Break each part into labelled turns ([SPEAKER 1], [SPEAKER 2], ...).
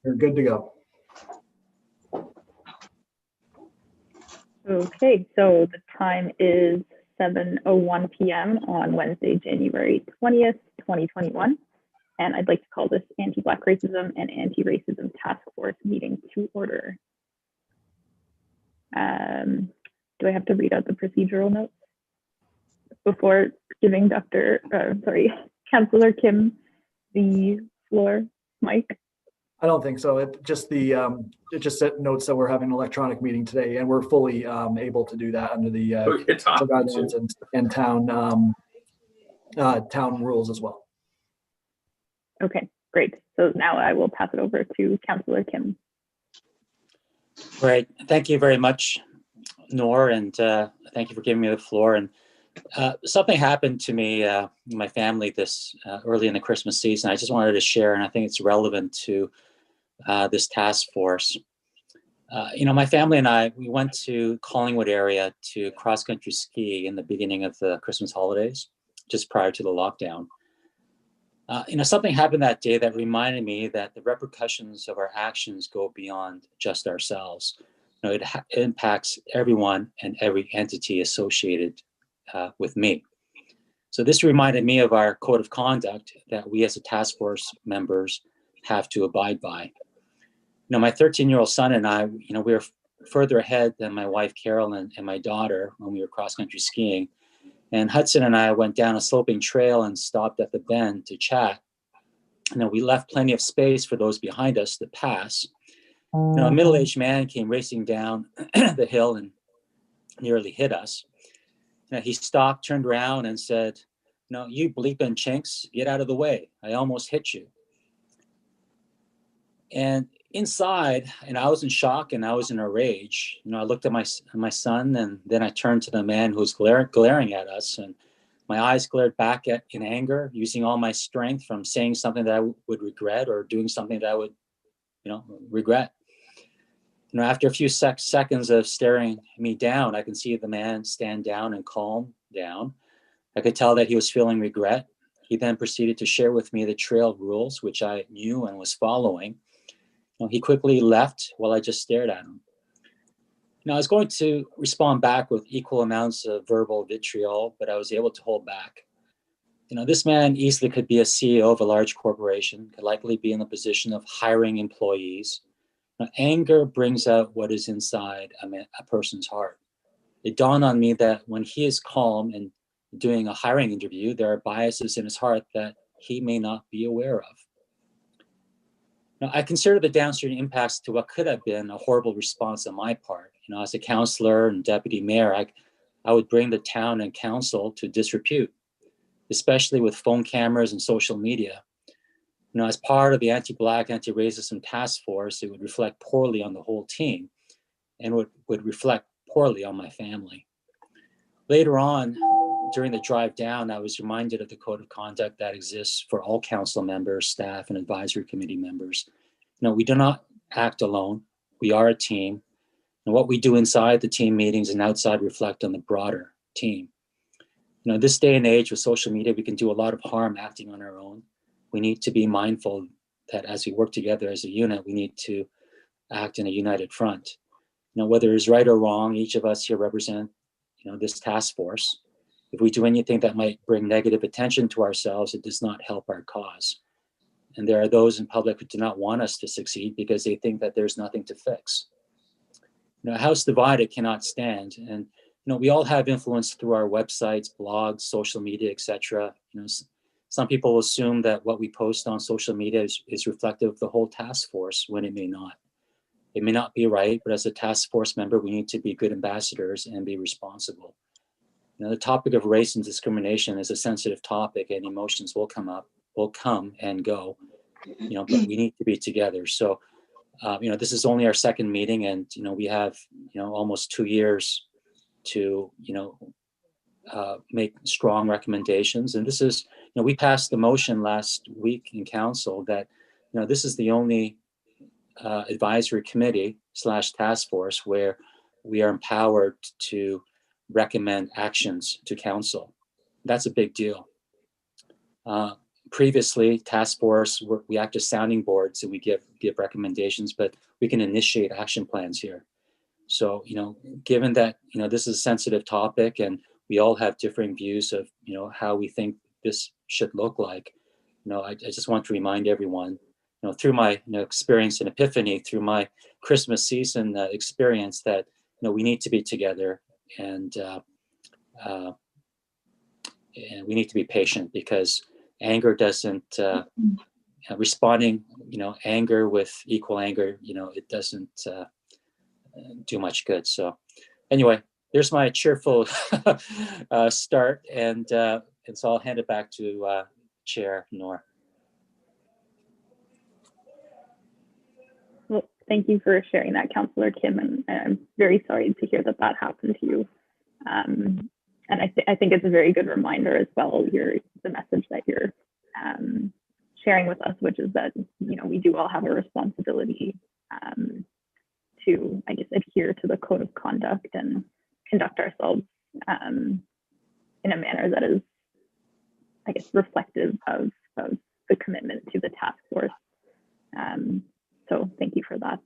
[SPEAKER 1] You're good to go.
[SPEAKER 2] Okay, so the time is 7:01 p.m. on Wednesday, January 20th, 2021. And I'd like to call this Anti-Black Racism and Anti-Racism Task Force meeting to order. Do I have to read out the procedural notes before giving Councillor Kim the floor, Mike?
[SPEAKER 1] I don't think so. It just notes that we're having an electronic meeting today, and we're fully able to do that under the guidelines and town rules as well.
[SPEAKER 2] Okay, great. So now I will pass it over to Councillor Kim.
[SPEAKER 3] Great. Thank you very much, Noor, and thank you for giving me the floor. And something happened to me, my family, this early in the Christmas season. I just wanted to share, and I think it's relevant to this task force. My family and I, we went to Collingwood area to cross-country ski in the beginning of the Christmas holidays, just prior to the lockdown. Something happened that day that reminded me that the repercussions of our actions go beyond just ourselves. It impacts everyone and every entity associated with me. So this reminded me of our code of conduct that we as a task force members have to abide by. My 13-year-old son and I, we were further ahead than my wife Carol and my daughter when we were cross-country skiing. And Hudson and I went down a sloping trail and stopped at the bend to chat. We left plenty of space for those behind us to pass. A middle-aged man came racing down the hill and nearly hit us. He stopped, turned around and said, "You bleeping chinks, get out of the way. I almost hit you." And inside, I was in shock and I was in a rage. I looked at my son, and then I turned to the man who was glaring at us, and my eyes glared back in anger, using all my strength from saying something that I would regret or doing something that I would, regret. After a few seconds of staring me down, I can see the man stand down and calm down. I could tell that he was feeling regret. He then proceeded to share with me the trail rules, which I knew and was following. He quickly left while I just stared at him. I was going to respond back with equal amounts of verbal vitriol, but I was able to hold back. This man easily could be a CEO of a large corporation, could likely be in the position of hiring employees. Anger brings out what is inside a person's heart. It dawned on me that when he is calm and doing a hiring interview, there are biases in his heart that he may not be aware of. I consider the downstream impacts to what could have been a horrible response on my part. As a councillor and deputy mayor, I would bring the town and council to disrepute, especially with phone cameras and social media. As part of the anti-Black, anti-racism task force, it would reflect poorly on the whole team and would reflect poorly on my family. Later on, during the drive down, I was reminded of the code of conduct that exists for all council members, staff, and advisory committee members. We do not act alone. We are a team. And what we do inside the team meetings and outside reflect on the broader team. This day and age with social media, we can do a lot of harm acting on our own. We need to be mindful that as we work together as a unit, we need to act in a united front. Whether it's right or wrong, each of us here represent, this task force. If we do anything that might bring negative attention to ourselves, it does not help our cause. And there are those in public who do not want us to succeed because they think that there's nothing to fix. A house divided cannot stand. And, we all have influence through our websites, blogs, social media, etc. Some people assume that what we post on social media is reflective of the whole task force when it may not. It may not be right, but as a task force member, we need to be good ambassadors and be responsible. The topic of race and discrimination is a sensitive topic, and emotions will come and go, but we need to be together. So, this is only our second meeting, and, we have, almost 2 years to, make strong recommendations. And this is, we passed the motion last week in council that, this is the only advisory committee / task force where we are empowered to recommend actions to council. That's a big deal. previously, task force, we act as sounding boards and we give recommendations, but we can initiate action plans here. So, given that, this is a sensitive topic and we all have differing views of, how we think this should look like, I just want to remind everyone, through my experience in Epiphany, through my Christmas season experience, that, we need to be together and we need to be patient, because anger doesn't, responding, anger with equal anger, it doesn't do much good. So anyway, there's my cheerful start, and so I'll hand it back to Chair Noor.
[SPEAKER 2] Well, thank you for sharing that, Councillor Kim, and I'm very sorry to hear that happened to you. And I think it's a very good reminder as well, the message that you're sharing with us, which is that, we do all have a responsibility to, I guess, adhere to the code of conduct and conduct ourselves in a manner that is, I guess, reflective of the commitment to the task force. So thank you for that.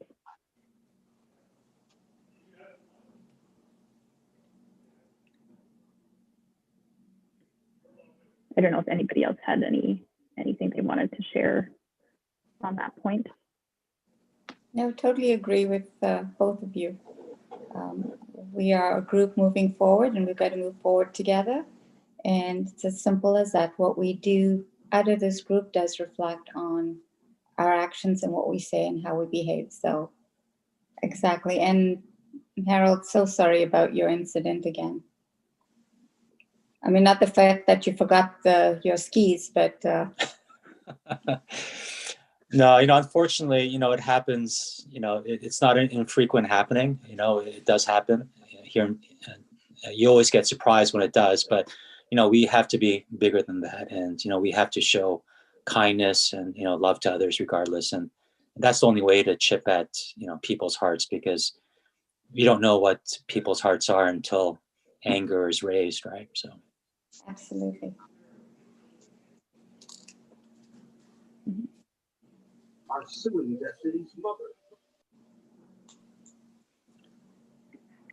[SPEAKER 2] I don't know if anybody else had anything they wanted to share on that point.
[SPEAKER 4] No, totally agree with both of you. We are a group moving forward, and we've got to move forward together. And it's as simple as that. What we do out of this group does reflect on our actions and what we say and how we behave. So exactly. And Harold, so sorry about your incident again. I mean, not the fact that you forgot your skis, but
[SPEAKER 3] no, unfortunately, it happens. It's not an infrequent happening. It does happen here. You always get surprised when it does, but we have to be bigger than that, and we have to show kindness and love to others regardless. And that's the only way to chip at people's hearts, because you don't know what people's hearts are until anger is raised, right? So.
[SPEAKER 4] Absolutely.
[SPEAKER 5] Are suing their city's mother.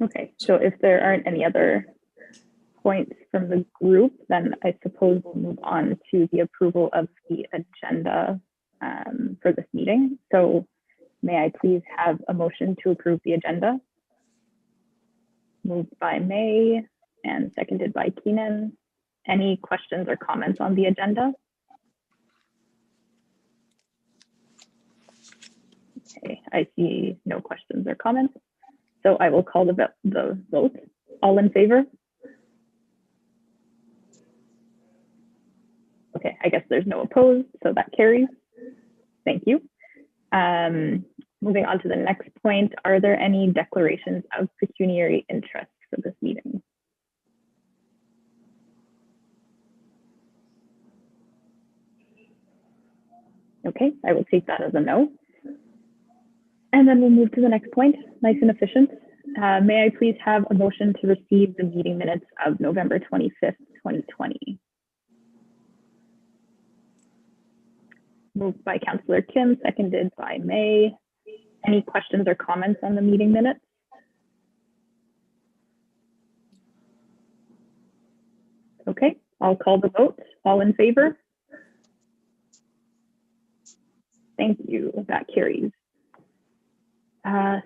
[SPEAKER 2] Okay, so if there aren't any other points from the group, then I suppose we'll move on to the approval of the agenda for this meeting. So may I please have a motion to approve the agenda? Moved by May and seconded by Keenan. Any questions or comments on the agenda? Okay, I see no questions or comments. So I will call the vote. All in favor? Okay, I guess there's no opposed, so that carries. Thank you. Moving on to the next point, are there any declarations of pecuniary interest for this meeting? Okay, I will take that as a no. And then we'll move to the next point, nice and efficient. May I please have a motion to receive the meeting minutes of November 25th, 2020? Moved by Councillor Kim, seconded by May. Any questions or comments on the meeting minutes? Okay, I'll call the vote. All in favor? Thank you, that carries.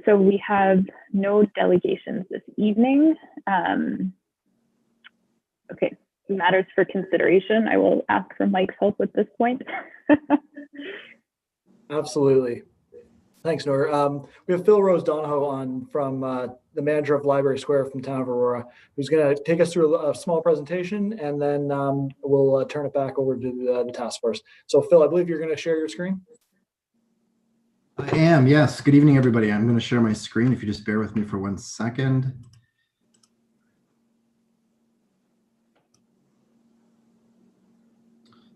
[SPEAKER 2] So we have no delegations this evening. Okay, matters for consideration. I will ask for Mike's help with this point.
[SPEAKER 1] Absolutely. Thanks, Noor. We have Phil Rose Donahoe on from the manager of Library Square from Town of Aurora, who's going to take us through a small presentation, and then we'll turn it back over to the task force. So Phil, I believe you're going to share your screen.
[SPEAKER 6] I am, yes. Good evening, everybody. I'm going to share my screen if you just bear with me for 1 second.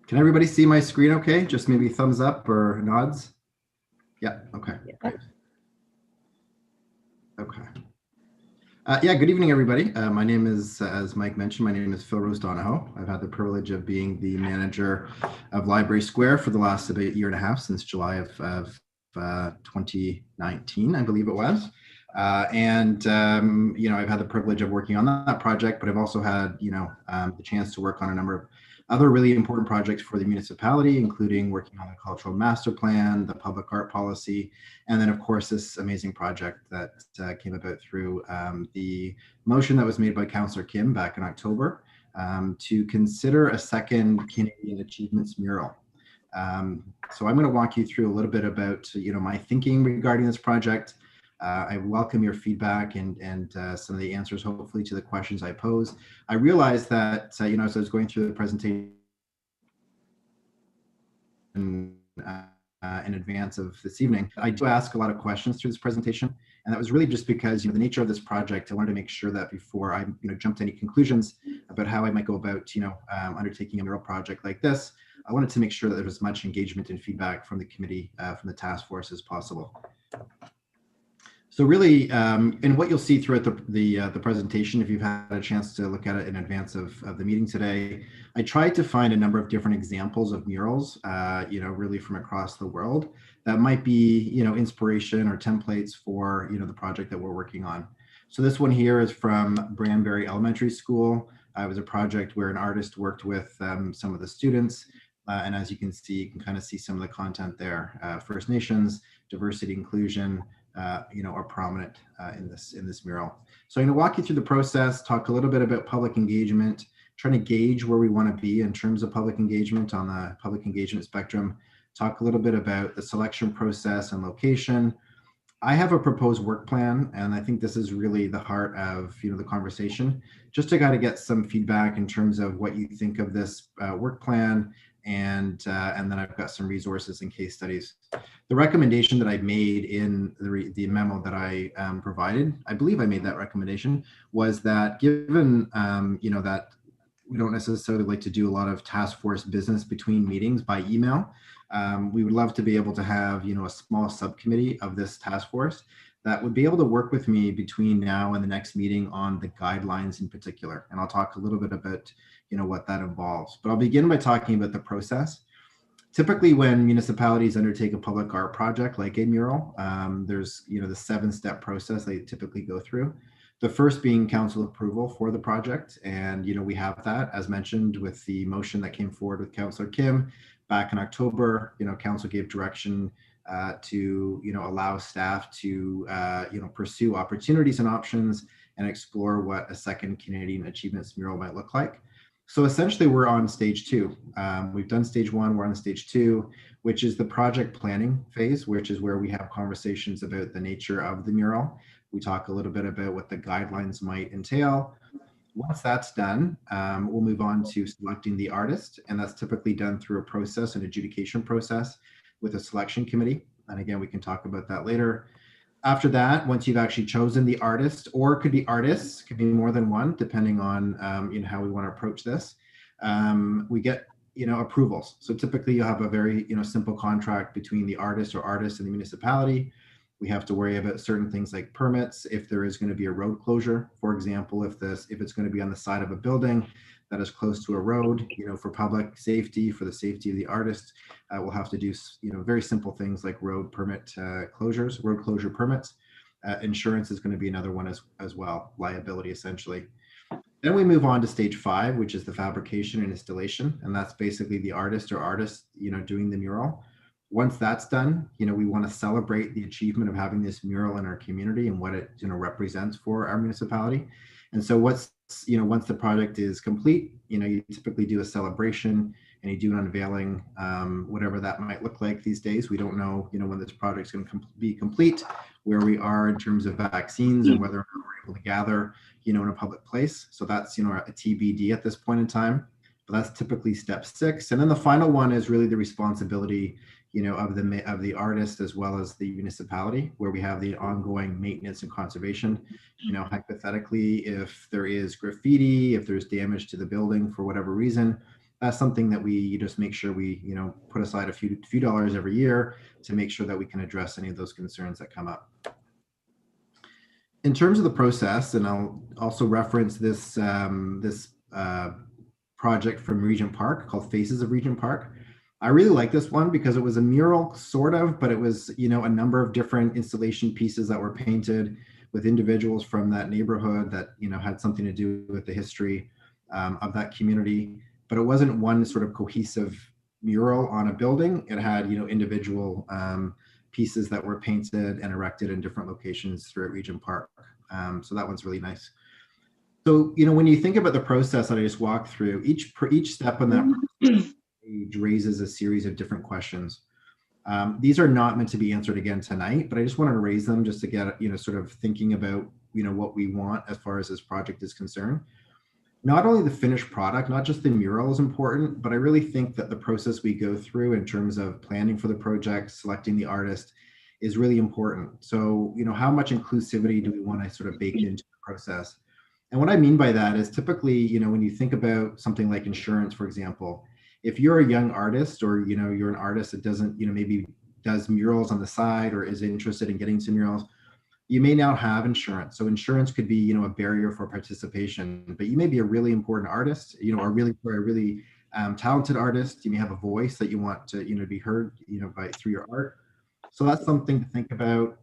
[SPEAKER 6] Can everybody see my screen okay? Just maybe thumbs up or nods? Yeah, okay.
[SPEAKER 2] Yeah.
[SPEAKER 6] Great. Okay. Yeah, good evening, everybody. My name is, as Mike mentioned, my name is Phil Rose Donahoe. I've had the privilege of being the manager of Library Square for the last about year and a half, since July of 2019, I believe it was. You know, I've had the privilege of working on that project, but I've also had, you know, the chance to work on a number of other really important projects for the municipality, including working on the cultural master plan, the public art policy, and then, of course, this amazing project that came about through the motion that was made by Councillor Kim back in October to consider a second Canadian Achievements mural. So I'm going to walk you through a little bit about, you know, my thinking regarding this project. I welcome your feedback and some of the answers, hopefully, to the questions I pose. I realized that, you know, as I was going through the presentation in advance of this evening, I do ask a lot of questions through this presentation. And that was really just because, you know, the nature of this project, I wanted to make sure that before I, you know, jumped to any conclusions about how I might go about, you know, undertaking a mural project like this, I wanted to make sure that there was as much engagement and feedback from the committee, from the task force as possible. So really, and what you'll see throughout the presentation, if you've had a chance to look at it in advance of the meeting today, I tried to find a number of different examples of murals, you know, really from across the world that might be, you know, inspiration or templates for, you know, the project that we're working on. So this one here is from Branbury Elementary School. It was a project where an artist worked with some of the students. And as you can see, you can kind of see some of the content there. First Nations, diversity, inclusion, you know, are prominent in this mural. So I'm going to walk you through the process, talk a little bit about public engagement, trying to gauge where we want to be in terms of public engagement on the public engagement spectrum, talk a little bit about the selection process and location. I have a proposed work plan, and I think this is really the heart of, you know, the conversation, just to kind of get some feedback in terms of what you think of this work plan, and then I've got some resources and case studies. The recommendation that I made in the memo that I provided, I believe I made that recommendation, was that given, you know, that we don't necessarily like to do a lot of task force business between meetings by email, we would love to be able to have, you know, a small subcommittee of this task force that would be able to work with me between now and the next meeting on the guidelines in particular. And I'll talk a little bit about, you know, what that involves. But I'll begin by talking about the process. Typically, when municipalities undertake a public art project like a mural, there's, you know, the 7-step process they typically go through. The first being council approval for the project. And, you know, we have that, as mentioned, with the motion that came forward with Councillor Kim back in October. You know, council gave direction to, you know, allow staff to, you know, pursue opportunities and options and explore what a second Canadian Achievements mural might look like. So essentially, we're on stage 2. We've done stage 1, we're on stage 2, which is the project planning phase, which is where we have conversations about the nature of the mural. We talk a little bit about what the guidelines might entail. Once that's done, we'll move on to selecting the artist, and that's typically done through a process, an adjudication process with a selection committee. And again, we can talk about that later. After that, once you've actually chosen the artist, or it could be artists, could be more than one, depending on you know, how we want to approach this, we get, you know, approvals. So typically you'll have a very, you know, simple contract between the artist or artists and the municipality. We have to worry about certain things like permits. If there is going to be a road closure, for example, if it's going to be on the side of a building that is close to a road, you know, for public safety, for the safety of the artist, we'll have to do, you know, very simple things like road permit closures, road closure permits. Insurance is going to be another one as well, liability essentially. Then we move on to stage 5, which is the fabrication and installation, and that's basically the artist or artists, you know, doing the mural. Once that's done, you know, we want to celebrate the achievement of having this mural in our community and what it, you know, represents for our municipality. And so you know, once the project is complete, you know, you typically do a celebration and you do an unveiling, whatever that might look like these days. We don't know, you know, when this project's going to be complete, where we are in terms of vaccines and whether or not we're able to gather, you know, in a public place. So that's, you know, a TBD at this point in time. But that's typically step 6. And then the final one is really the responsibility, you know, of the artist as well as the municipality, where we have the ongoing maintenance and conservation. You know, hypothetically, if there is graffiti, if there's damage to the building for whatever reason, that's something that we just make sure we, you know, put aside a few dollars every year to make sure that we can address any of those concerns that come up. In terms of the process, and I'll also reference this project from Regent Park called Faces of Regent Park. I really like this one because it was a mural, sort of, but it was, you know, a number of different installation pieces that were painted with individuals from that neighborhood that, you know, had something to do with the history of that community. But it wasn't one sort of cohesive mural on a building. It had, you know, individual pieces that were painted and erected in different locations throughout Regent Park. So that one's really nice. So, you know, when you think about the process that I just walked through, each step on that page raises a series of different questions. These are not meant to be answered again tonight, but I just wanted to raise them just to get, you know, sort of thinking about, you know, what we want as far as this project is concerned. Not only the finished product, not just the mural is important, but I really think that the process we go through in terms of planning for the project, selecting the artist is really important. So, you know, how much inclusivity do we want to sort of bake into the process? And what I mean by that is typically, you know, when you think about something like insurance, for example, if you're a young artist or, you know, you're an artist that doesn't, you know, maybe does murals on the side or is interested in getting some murals, you may now have insurance. So insurance could be, you know, a barrier for participation, but you may be a really important artist, you know, or a really talented artist. You may have a voice that you want to, you know, be heard, you know, through your art. So that's something to think about.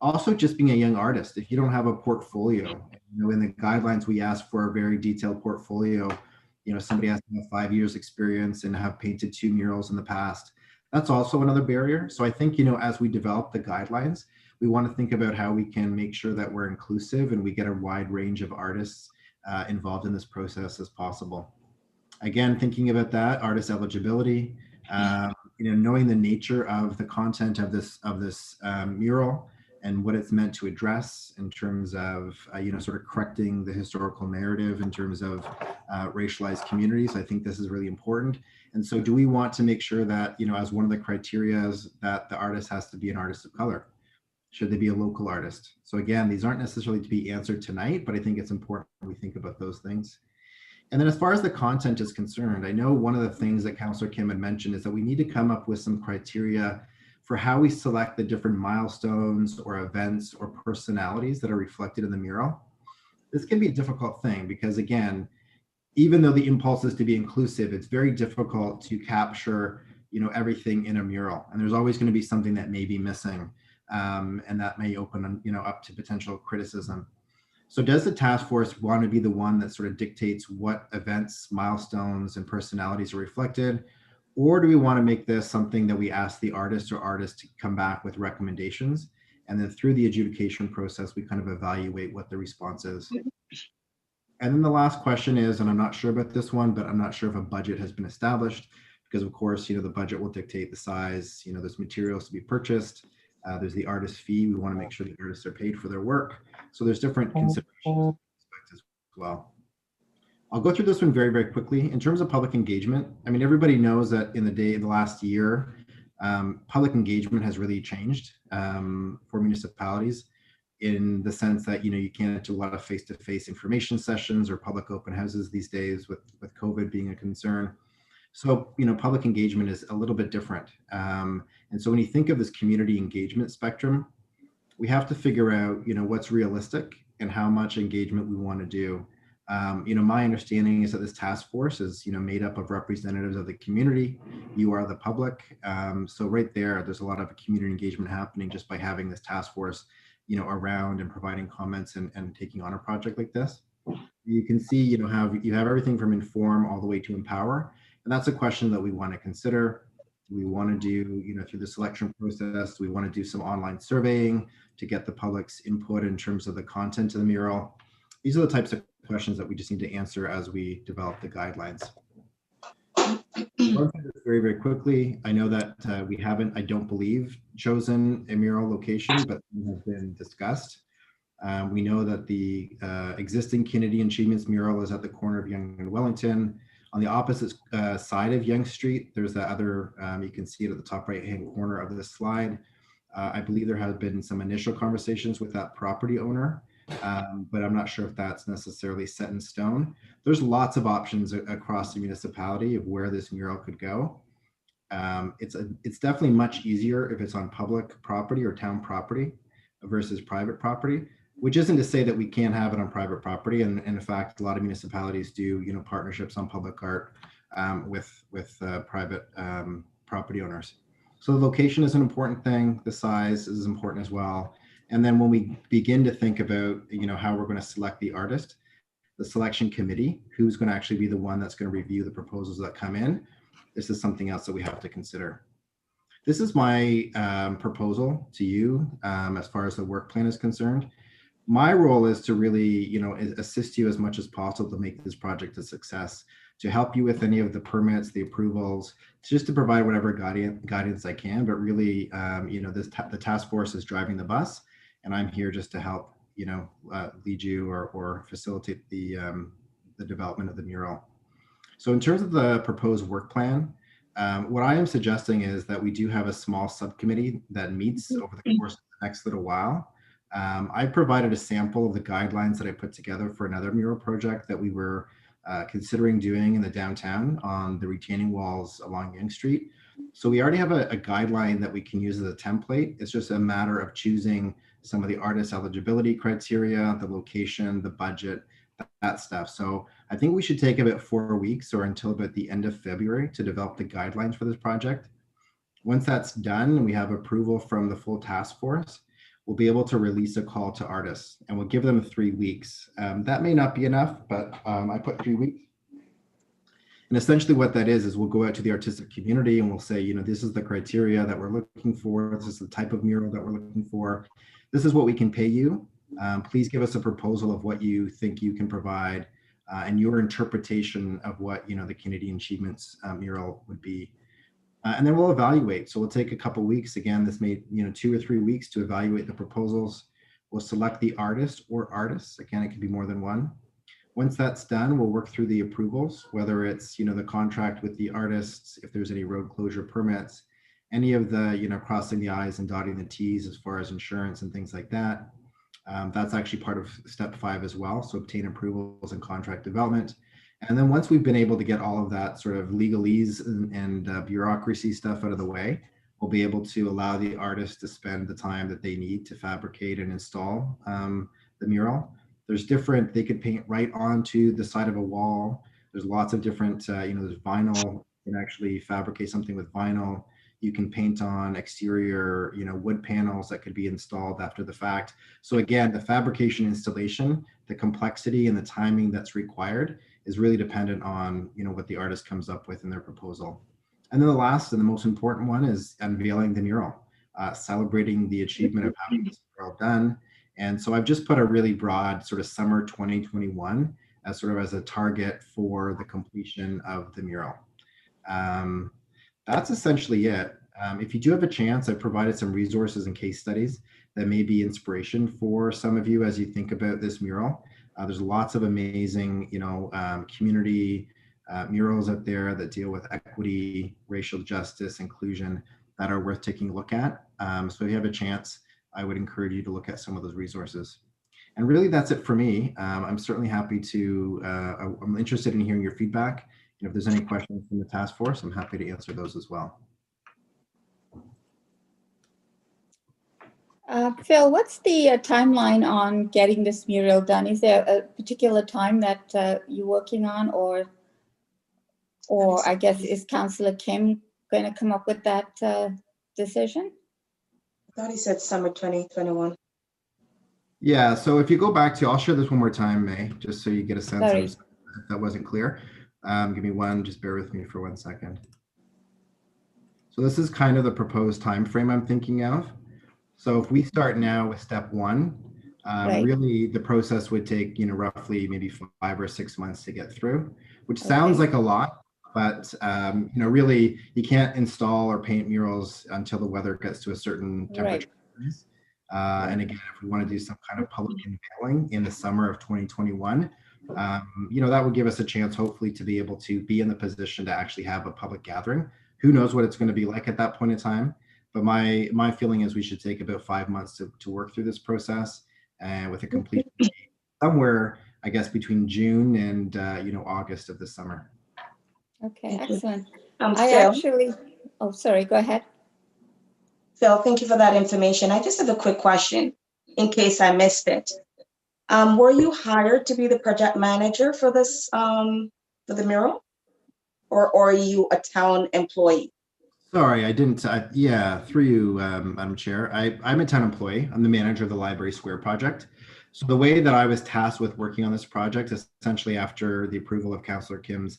[SPEAKER 6] Also, just being a young artist, if you don't have a portfolio, you know, in the guidelines, we ask for a very detailed portfolio. You know, somebody has to have 5 years experience and have painted 2 murals in the past. That's also another barrier. So I think, you know, as we develop the guidelines, we want to think about how we can make sure that we're inclusive and we get a wide range of artists involved in this process as possible. Again, thinking about that, artist eligibility, you know, knowing the nature of the content of this mural and what it's meant to address in terms of, you know, sort of correcting the historical narrative in terms of racialized communities. I think this is really important. And so do we want to make sure that, you know, as one of the criteria that the artist has to be an artist of color? Should they be a local artist? So again, these aren't necessarily to be answered tonight, but I think it's important we think about those things. And then as far as the content is concerned, I know one of the things that Councillor Kim had mentioned is that we need to come up with some criteria for how we select the different milestones or events or personalities that are reflected in the mural. This can be a difficult thing because, again, even though the impulse is to be inclusive, it's very difficult to capture, you know, everything in a mural. And there's always going to be something that may be missing. And that may open, you know, up to potential criticism. So does the task force want to be the one that sort of dictates what events, milestones, and personalities are reflected? Or do we want to make this something that we ask the artist or artists to come back with recommendations? And then through the adjudication process, we kind of evaluate what the response is. And then the last question is, and I'm not sure about this one, but I'm not sure if a budget has been established because of course, you know, the budget will dictate the size, you know, there's materials to be purchased. There's the artist fee. We want to make sure the artists are paid for their work. So there's different considerations as well. I'll go through this one very, very quickly. In terms of public engagement, I mean, everybody knows that in the last year, public engagement has really changed for municipalities in the sense that, you know, you can't do a lot of face-to-face information sessions or public open houses these days with COVID being a concern. So, you know, public engagement is a little bit different. And so when you think of this community engagement spectrum, we have to figure out, you know, what's realistic and how much engagement we want to do. You know, my understanding is that this task force is, you know, made up of representatives of the community. You are the public. So right there's a lot of community engagement happening just by having this task force, you know, around and providing comments and taking on a project like this. You can see, you know, how you have everything from inform all the way to empower. And that's a question that we want to consider. We want to do, you know, through the selection process, we want to do some online surveying to get the public's input in terms of the content of the mural. These are the types of questions that we just need to answer as we develop the guidelines. Very, very quickly, I know that we haven't, I don't believe, chosen a mural location, but has been discussed. We know that the existing Kennedy Achievements mural is at the corner of Yonge and Wellington. On the opposite side of Yonge Street, there's that other, you can see it at the top right-hand corner of this slide. I believe there have been some initial conversations with that property owner, but I'm not sure if that's necessarily set in stone. There's lots of options across the municipality of where this mural could go. It's definitely much easier if it's on public property or town property. versus private property, which isn't to say that we can't have it on private property. And in fact, a lot of municipalities do, partnerships on public art with private property owners. So the location is an important thing. The size is important as well. And then when we begin to think about, how we're going to select the artist, the selection committee, who's going to actually be the one that's going to review the proposals that come in, this is something else that we have to consider. This is my proposal to you as far as the work plan is concerned. My role is to really, assist you as much as possible to make this project a success, to help you with any of the permits, the approvals, just to provide whatever guidance I can. But really, the task force is driving the bus, and I'm here just to help, lead you or facilitate the development of the mural. So in terms of the proposed work plan, what I am suggesting is that we do have a small subcommittee that meets over the course of the next little while. I provided a sample of the guidelines that I put together for another mural project that we were considering doing in the downtown on the retaining walls along Yonge Street. So we already have a guideline that we can use as a template. It's just a matter of choosing some of the artist eligibility criteria, the location, the budget, that stuff. So I think we should take about 4 weeks or until about the end of February to develop the guidelines for this project. Once that's done and we have approval from the full task force, we'll be able to release a call to artists, and we'll give them 3 weeks. That may not be enough, but I put 3 weeks. And essentially what that is we'll go out to the artistic community and we'll say, this is the criteria that we're looking for. This is the type of mural that we're looking for. This is what we can pay you. Please give us a proposal of what you think you can provide and your interpretation of what, the Canadian Achievements mural would be. And then we'll evaluate. So we'll take a couple weeks. Again, this may, 2 or 3 weeks to evaluate the proposals. We'll select the artist or artists. Again, it can be more than one. Once that's done, we'll work through the approvals, whether it's, the contract with the artists, if there's any road closure permits, any of the, crossing the I's and dotting the T's as far as insurance and things like that. That's actually part of step 5 as well. So obtain approvals and contract development. And then once we've been able to get all of that sort of legalese and bureaucracy stuff out of the way, we'll be able to allow the artist to spend the time that they need to fabricate and install the mural. There's different, they could paint right onto the side of a wall. There's lots of different, there's vinyl, you can actually fabricate something with vinyl. You can paint on exterior, wood panels that could be installed after the fact. So again, the fabrication installation, the complexity and the timing that's required is really dependent on, what the artist comes up with in their proposal. And then the last and the most important one is unveiling the mural, celebrating the achievement of having this mural done. And so I've just put a really broad sort of summer 2021 as sort of as a target for the completion of the mural. That's essentially it. If you do have a chance, I've provided some resources and case studies that may be inspiration for some of you as you think about this mural. There's lots of amazing, community murals out there that deal with equity, racial justice, inclusion that are worth taking a look at. So if you have a chance, I would encourage you to look at some of those resources. And really, that's it for me. I'm certainly happy to, I'm interested in hearing your feedback. If there's any questions from the task force, I'm happy to answer those as well.
[SPEAKER 4] Phil, what's the timeline on getting this mural done? Is there a particular time that you're working on, or I guess is Councillor Kim going to come up with that decision?
[SPEAKER 7] I thought he said summer 2021.
[SPEAKER 6] Yeah, so if you go back to, I'll share this one more time, May, just so you get a sense of if that wasn't clear. Give me one, just bear with me for 1 second. So this is kind of the proposed time frame I'm thinking of. So if we start now with step 1, really the process would take, roughly maybe 5 or 6 months to get through, which sounds like a lot, but really you can't install or paint murals until the weather gets to a certain temperature. And again, if we want to do some kind of public unveiling in the summer of 2021, that would give us a chance, hopefully, to be able to be in the position to actually have a public gathering. Who knows what it's going to be like at that point in time? But my feeling is we should take about 5 months to work through this process, and with a complete somewhere, I guess, between June and August of this summer.
[SPEAKER 4] Okay, excellent.
[SPEAKER 7] Phil,
[SPEAKER 4] oh, sorry, go ahead.
[SPEAKER 7] Phil, thank you for that information. I just have a quick question. in case I missed it. Were you hired to be the project manager for this, for the mural? Or are you a town employee?
[SPEAKER 6] Sorry, I didn't. Yeah, through you, Madam Chair. I'm a town employee. I'm the manager of the Library Square project. So the way that I was tasked with working on this project, essentially after the approval of Councillor Kim's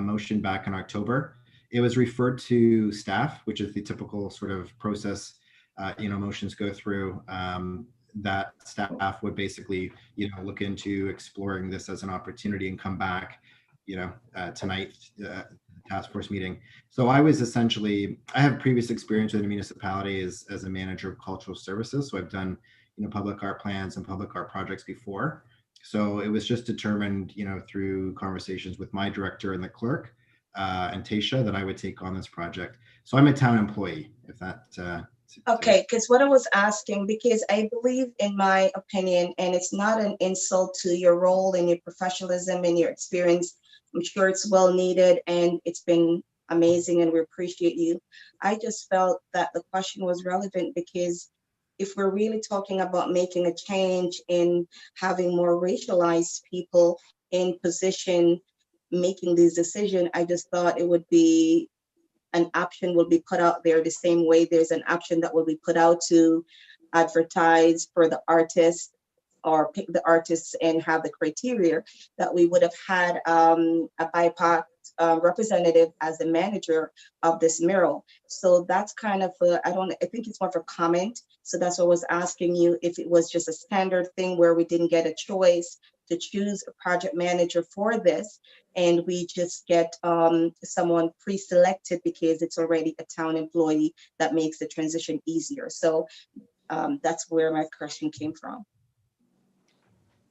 [SPEAKER 6] motion back in October, it was referred to staff, which is the typical sort of process, motions go through. That staff would basically, look into exploring this as an opportunity and come back, tonight, task force meeting. So I was essentially, I have previous experience with the municipality as a manager of cultural services. So I've done, public art plans and public art projects before. So it was just determined, through conversations with my director and the clerk and Tasha, that I would take on this project. So I'm a town employee, if that.
[SPEAKER 7] Okay, because what I was asking, because I believe, in my opinion, and it's not an insult to your role and your professionalism and your experience, I'm sure it's well needed and it's been amazing and we appreciate you. I just felt that the question was relevant because if we're really talking about making a change in having more racialized people in position making these decisions, I just thought it would be an option will be put out there the same way there's an option that will be put out to advertise for the artist or pick the artists and have the criteria that we would have had a BIPOC representative as the manager of this mural. So that's kind of I think it's more of a comment. So that's what I was asking you, if it was just a standard thing where we didn't get a choice to choose a project manager for this, and we just get someone pre-selected because it's already a town employee that makes the transition easier. So that's where my question came from.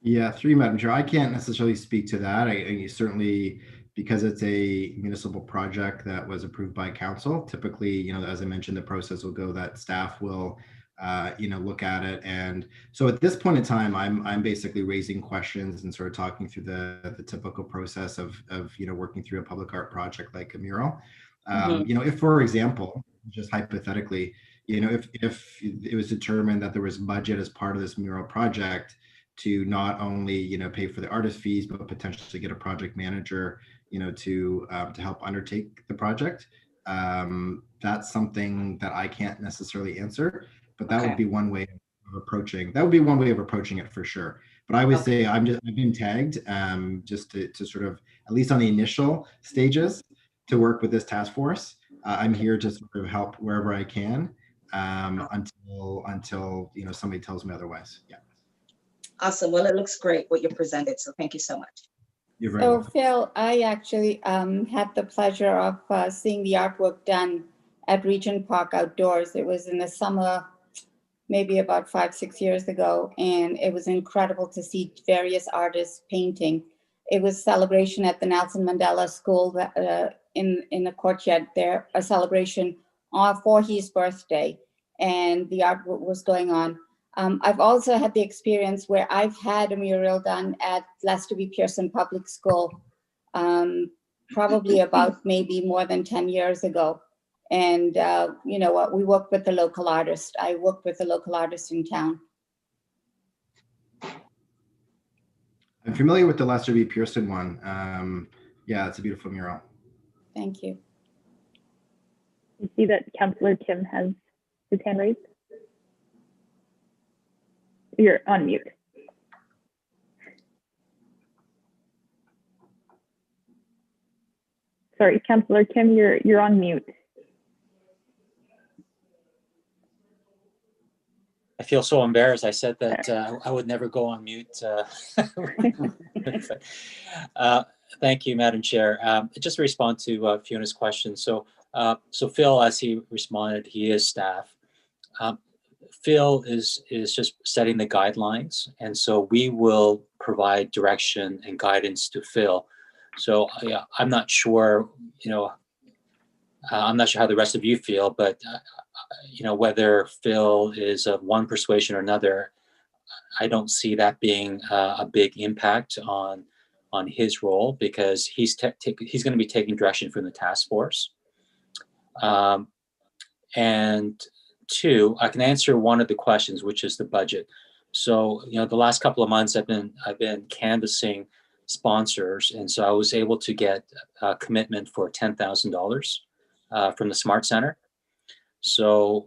[SPEAKER 6] Yeah, through you, Madam Chair. I can't necessarily speak to that. I certainly, because it's a municipal project that was approved by council, typically, as I mentioned, the process will go that staff will, look at it. And so at this point in time, I'm basically raising questions and sort of talking through the typical process of working through a public art project like a mural. If, for example, just hypothetically, if it was determined that there was budget as part of this mural project to not only pay for the artist fees, but potentially get a project manager to help undertake the project. That's something that I can't necessarily answer, but that would be one way of approaching. That would be one way of approaching it for sure. But I would say I've been tagged just to sort of, at least on the initial stages, to work with this task force. I'm here to sort of help wherever I can until somebody tells me otherwise. Yeah.
[SPEAKER 7] Awesome. Well, it looks great what you presented. So thank you so much.
[SPEAKER 6] You're very
[SPEAKER 4] So
[SPEAKER 6] welcome.
[SPEAKER 4] Phil, I actually had the pleasure of seeing the artwork done at Regent Park outdoors. It was in the summer, maybe about 5-6 years ago, and it was incredible to see various artists painting. It was celebration at the Nelson Mandela School in the courtyard there, a celebration for his birthday, and the artwork was going on. I've also had the experience where I've had a mural done at Lester B. Pearson Public School, probably about maybe more than 10 years ago. And you know what, we worked with the local artist. I worked with a local artist in town.
[SPEAKER 6] I'm familiar with the Lester B. Pearson one. Yeah, it's a beautiful mural.
[SPEAKER 4] Thank you.
[SPEAKER 2] You see that Councillor Kim has his hand raised? You're on mute. Sorry, Councillor Kim, you're on mute.
[SPEAKER 3] I feel so embarrassed. I said that I would never go on mute. Thank you, Madam Chair. Just to respond to Fiona's question. So Phil, as he responded, he is staff. Phil is just setting the guidelines, and so we will provide direction and guidance to Phil. So yeah, I'm not sure, I'm not sure how the rest of you feel, but whether Phil is of one persuasion or another, I don't see that being a big impact on his role, because he's going to be taking direction from the task force. And two, I can answer one of the questions, which is the budget. So, the last couple of months I've been canvassing sponsors, and so I was able to get a commitment for $10,000 from the Smart Center. So,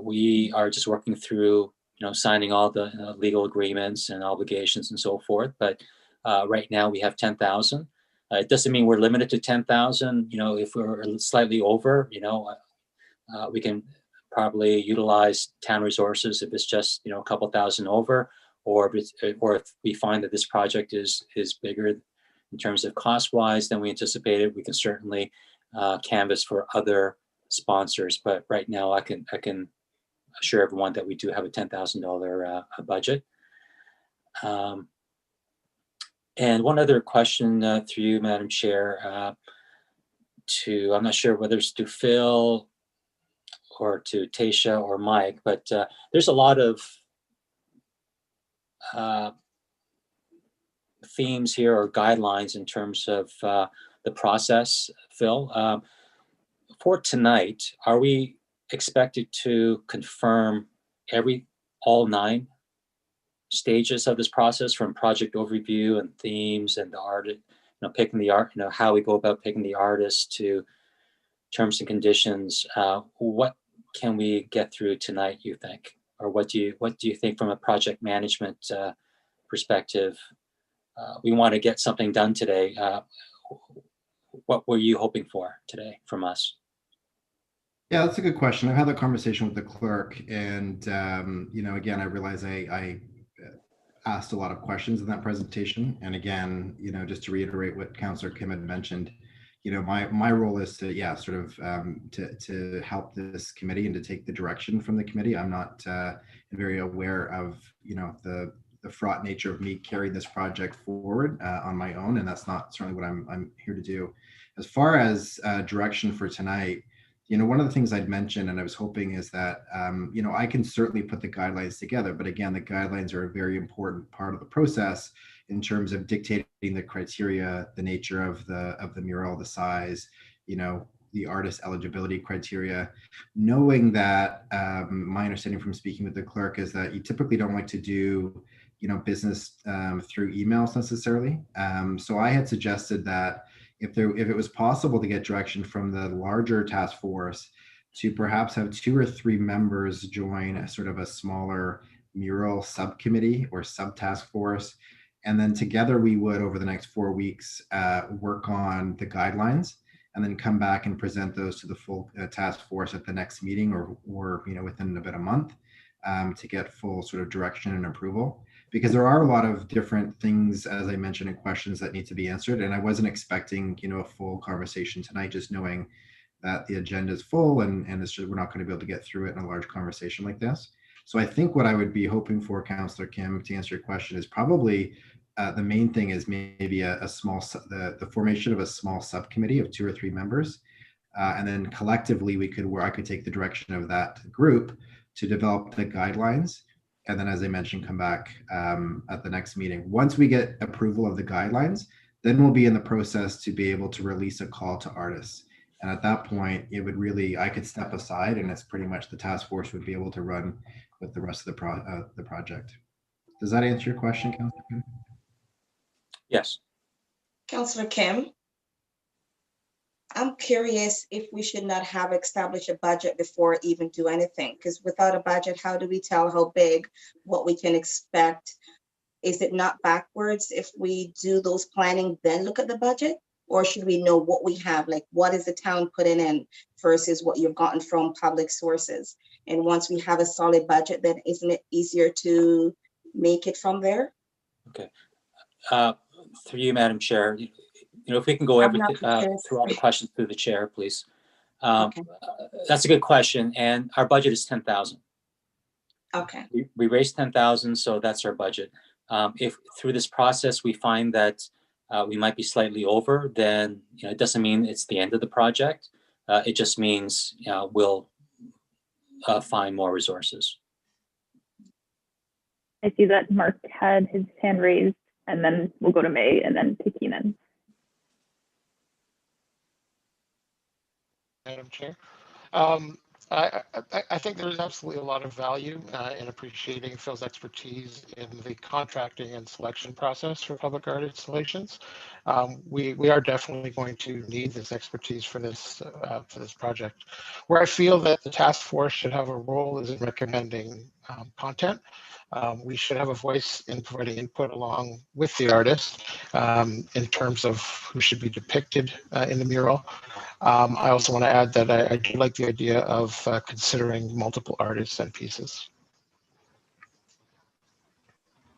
[SPEAKER 3] we are just working through, signing all the legal agreements and obligations and so forth. But right now we have 10,000. It doesn't mean we're limited to 10,000. If we're slightly over, we can probably utilize town resources if it's just a couple thousand over, or if we find that this project is bigger in terms of cost wise than we anticipated, we can certainly canvas for other sponsors. But right now, I can assure everyone that we do have a $10,000 budget. And one other question through you, Madam Chair, I'm not sure whether it's to Phil or to Tasha or Mike, but there's a lot of themes here or guidelines in terms of the process, Phil. For tonight, are we expected to confirm all 9 stages of this process, from project overview and themes and the artist, picking the art, how we go about picking the artist, to terms and conditions? What can we get through tonight, you think? Or what do you think from a project management perspective? We want to get something done today. What were you hoping for today from us?
[SPEAKER 6] Yeah, that's a good question. I've had that conversation with the clerk, and again, I realize I asked a lot of questions in that presentation. And again, just to reiterate what Councillor Kim had mentioned, my role is to to help this committee and to take the direction from the committee. I'm not very aware of the fraught nature of me carrying this project forward on my own, and that's not certainly what I'm here to do. As far as direction for tonight, one of the things I'd mentioned, and I was hoping, is that, I can certainly put the guidelines together, but again, the guidelines are a very important part of the process in terms of dictating the criteria, the nature of the mural, the size, the artist eligibility criteria. Knowing that, my understanding from speaking with the clerk is that you typically don't like to do, business through emails necessarily. So I had suggested that if it was possible to get direction from the larger task force to perhaps have 2 or 3 members join a sort of a smaller mural subcommittee or sub-task force, and then together we would, over the next 4 weeks, work on the guidelines, and then come back and present those to the full task force at the next meeting, or within about a month, to get full sort of direction and approval. Because there are a lot of different things, as I mentioned, and questions that need to be answered. And I wasn't expecting, a full conversation tonight, just knowing that the agenda is full and we're not going to be able to get through it in a large conversation like this. So I think what I would be hoping for, Councillor Kim, to answer your question, is probably the main thing is maybe the formation of a small subcommittee of 2 or 3 members. And then collectively I could take the direction of that group to develop the guidelines. And then, as I mentioned, come back at the next meeting. Once we get approval of the guidelines, then we'll be in the process to be able to release a call to artists. And at that point, I could step aside, and it's pretty much the task force would be able to run with the rest of the project. Does that answer your question, Councillor Kim?
[SPEAKER 3] Yes.
[SPEAKER 7] Councillor Kim, I'm curious if we should not have established a budget before even do anything, because without a budget, how do we tell how big, what we can expect? Is it not backwards if we do those planning, then look at the budget? Or should we know what we have, like what is the town putting in versus what you've gotten from public sources? And once we have a solid budget, then isn't it easier to make it from there?
[SPEAKER 3] Okay. Through you, Madam Chair, if we can go through all the questions through the chair, please.
[SPEAKER 7] Okay.
[SPEAKER 3] That's a good question, and our budget is 10,000.
[SPEAKER 7] Okay.
[SPEAKER 3] We raised 10,000, so that's our budget. If through this process we find that we might be slightly over, then it doesn't mean it's the end of the project. It just means we'll find more resources.
[SPEAKER 2] I see that Mark had his hand raised, and then we'll go to May and then to Keenan.
[SPEAKER 8] Madam Chair. I think there's absolutely a lot of value in appreciating Phil's expertise in the contracting and selection process for public art installations. We are definitely going to need this expertise for this project. Where I feel that the task force should have a role is in recommending content. We should have a voice in providing input along with the artist in terms of who should be depicted in the mural. I also want to add that I do like the idea of considering multiple artists and pieces.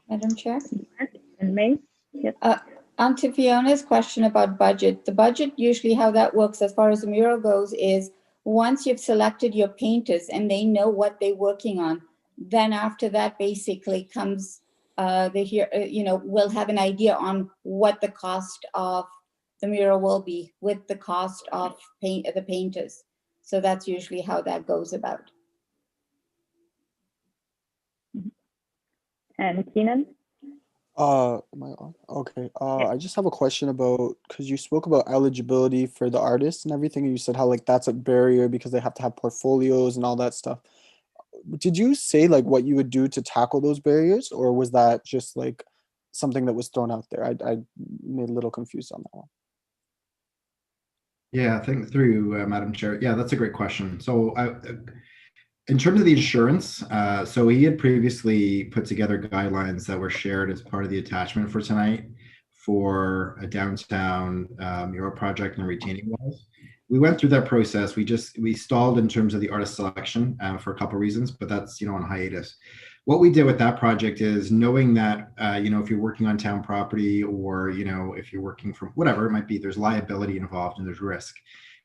[SPEAKER 4] Madam Chair?
[SPEAKER 2] And May? Yes.
[SPEAKER 4] To Fiona's question about budget, the budget, usually how that works as far as the mural goes is once you've selected your painters and they know what they're working on, then after that basically comes, we'll have an idea on what the cost of the mural will be with the cost of the painters. So that's usually how that goes about.
[SPEAKER 2] And Keenan?
[SPEAKER 9] Am I on? Okay. I just have a question about, because you spoke about eligibility for the artists and everything, and you said how like that's a barrier because they have to have portfolios and all that stuff. Did you say like what you would do to tackle those barriers, or was that just like something that was thrown out there? I made a little confused on that one.
[SPEAKER 6] Yeah, think through, Madam Chair. Yeah, that's a great question. So in terms of the insurance, so he had previously put together guidelines that were shared as part of the attachment for tonight for a downtown mural project and retaining walls. We went through that process. We stalled in terms of the artist selection for a couple of reasons, but that's on hiatus. What we did with that project is knowing that if you're working on town property or if you're working from whatever it might be, there's liability involved and there's risk.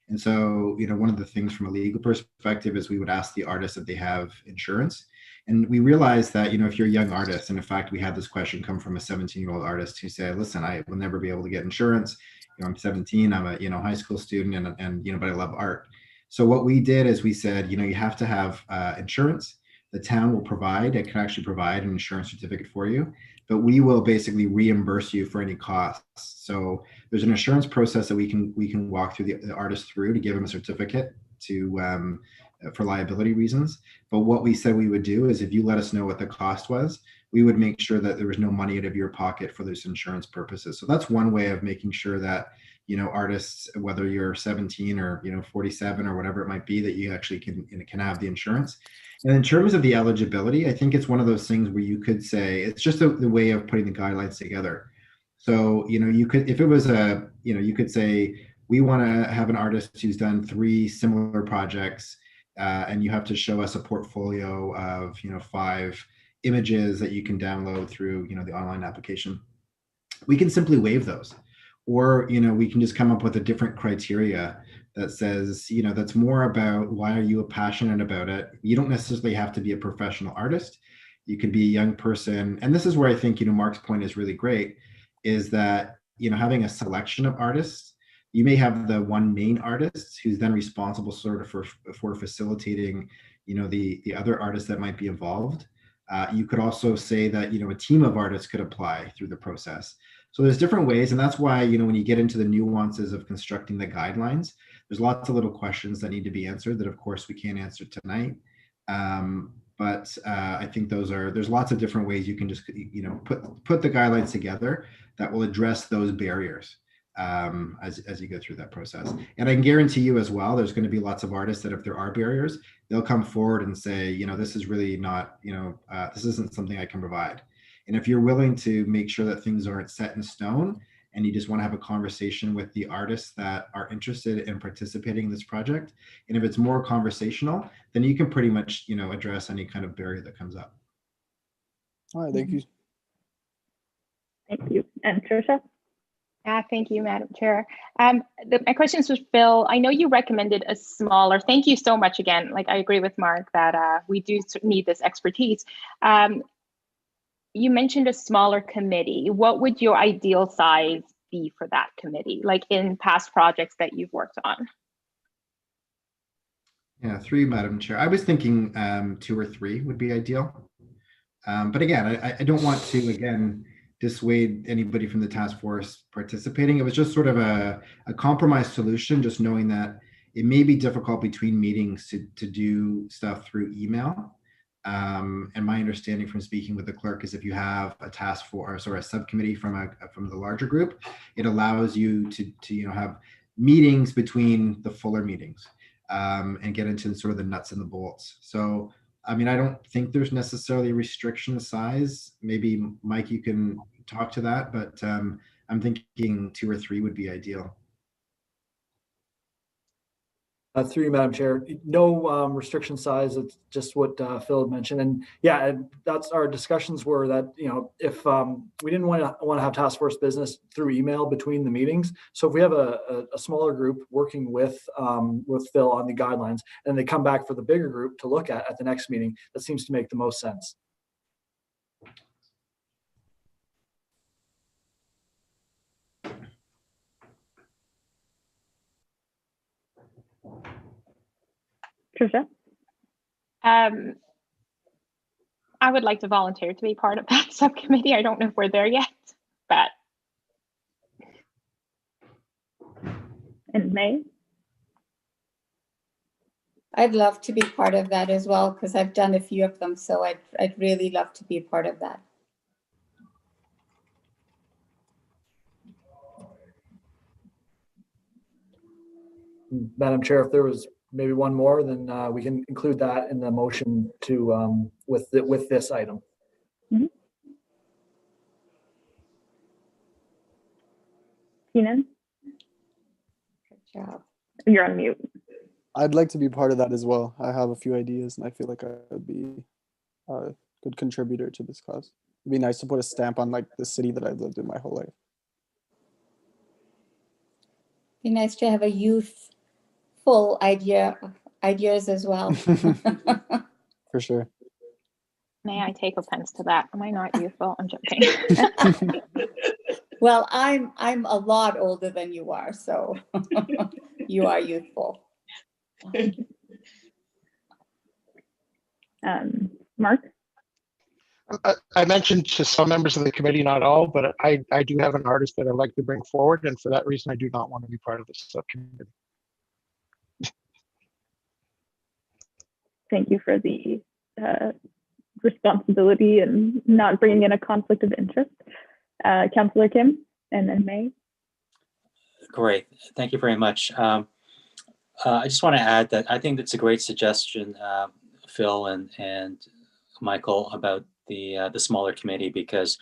[SPEAKER 6] And so, one of the things from a legal perspective is we would ask the artists if they have insurance. And we realized that, if you're a young artist, and in fact, we had this question come from a 17-year-old artist who said, listen, I will never be able to get insurance. I'm 17, I'm a high school student and but I love art. So what we did is we said, you have to have insurance. The town will provide, it can actually provide an insurance certificate for you, but we will basically reimburse you for any costs. So there's an insurance process that we can walk through the artist through to give them a certificate to for liability reasons. But what we said we would do is if you let us know what the cost was, we would make sure that there was no money out of your pocket for those insurance purposes. So that's one way of making sure that artists, whether you're 17 or 47 or whatever it might be, that you actually can have the insurance. And in terms of the eligibility, I think it's one of those things where you could say it's just the way of putting the guidelines together. So you could, if it was you could say we want to have an artist who's done 3 similar projects, and you have to show us a portfolio of 5 images that you can download through the online application. We can simply waive those, or we can just come up with a different criteria that says that's more about why are you passionate about it. You don't necessarily have to be a professional artist. You could be a young person, and this is where I think Mark's point is really great, is that having a selection of artists, you may have the one main artist who's then responsible sort of for facilitating the other artists that might be involved. You could also say that a team of artists could apply through the process. So there's different ways, and that's why when you get into the nuances of constructing the guidelines, there's lots of little questions that need to be answered that of course we can't answer tonight. But I think there's lots of different ways you can just put the guidelines together that will address those barriers as you go through that process. And I can guarantee you as well, there's going to be lots of artists that if there are barriers, they'll come forward and say, this is really not, this isn't something I can provide. And if you're willing to make sure that things aren't set in stone and you just want to have a conversation with the artists that are interested in participating in this project, and if it's more conversational, then you can pretty much, address any kind of barrier that comes up.
[SPEAKER 9] All right, thank you.
[SPEAKER 2] Thank you. And Trisha?
[SPEAKER 10] Thank you, Madam Chair. My question is for Phil. I know you recommended a smaller, thank you so much again. Like I agree with Mark that we do need this expertise. You mentioned a smaller committee. What would your ideal size be for that committee, like in past projects that you've worked on?
[SPEAKER 6] Yeah, 3, Madam Chair. I was thinking 2 or 3 would be ideal. But again, I don't want to, again, dissuade anybody from the task force participating. It was just sort of a compromise solution, just knowing that it may be difficult between meetings to do stuff through email. And my understanding from speaking with the clerk is if you have a task force or a subcommittee from the larger group, it allows you to have meetings between the fuller meetings and get into sort of the nuts and the bolts. So, I mean, I don't think there's necessarily a restriction size. Maybe Mike, you can talk to that, but I'm thinking 2 or 3 would be ideal.
[SPEAKER 1] Through you, Madam Chair, no restriction size. It's just what Phil had mentioned, and yeah, that's our discussions were that if we didn't want to have task force business through email between the meetings. So if we have a smaller group working with Phil on the guidelines, and they come back for the bigger group to look at the next meeting, that seems to make the most sense.
[SPEAKER 2] Trisha?
[SPEAKER 10] I would like to volunteer to be part of that subcommittee. I don't know if we're there yet, but.
[SPEAKER 2] And May?
[SPEAKER 4] I'd love to be part of that as well, because I've done a few of them. So I'd really love to be part of that.
[SPEAKER 1] Madam Chair, if there was maybe one more, then we can include that in the motion to with this item.
[SPEAKER 2] Mm-hmm. Keenan?
[SPEAKER 4] Good job.
[SPEAKER 2] You're on mute.
[SPEAKER 9] I'd like to be part of that as well. I have a few ideas, and I feel like I would be a good contributor to this cause. It'd be nice to put a stamp on like the city that I've lived in my whole life.
[SPEAKER 4] Be nice to have a youthful ideas as well.
[SPEAKER 9] For sure.
[SPEAKER 10] May I take offense to that? Am I not youthful? I'm joking.
[SPEAKER 4] Well, I'm a lot older than you are, so you are youthful.
[SPEAKER 2] Mark?
[SPEAKER 8] I mentioned to some members of the committee, not all, but I do have an artist that I'd like to bring forward, and for that reason, I do not want to be part of this subcommittee.
[SPEAKER 2] Thank you for the responsibility and not bringing in a conflict of interest. Councillor Kim, and then May.
[SPEAKER 3] Great, thank you very much. I just want to add that I think that's a great suggestion, Phil and Michael, about the smaller committee, because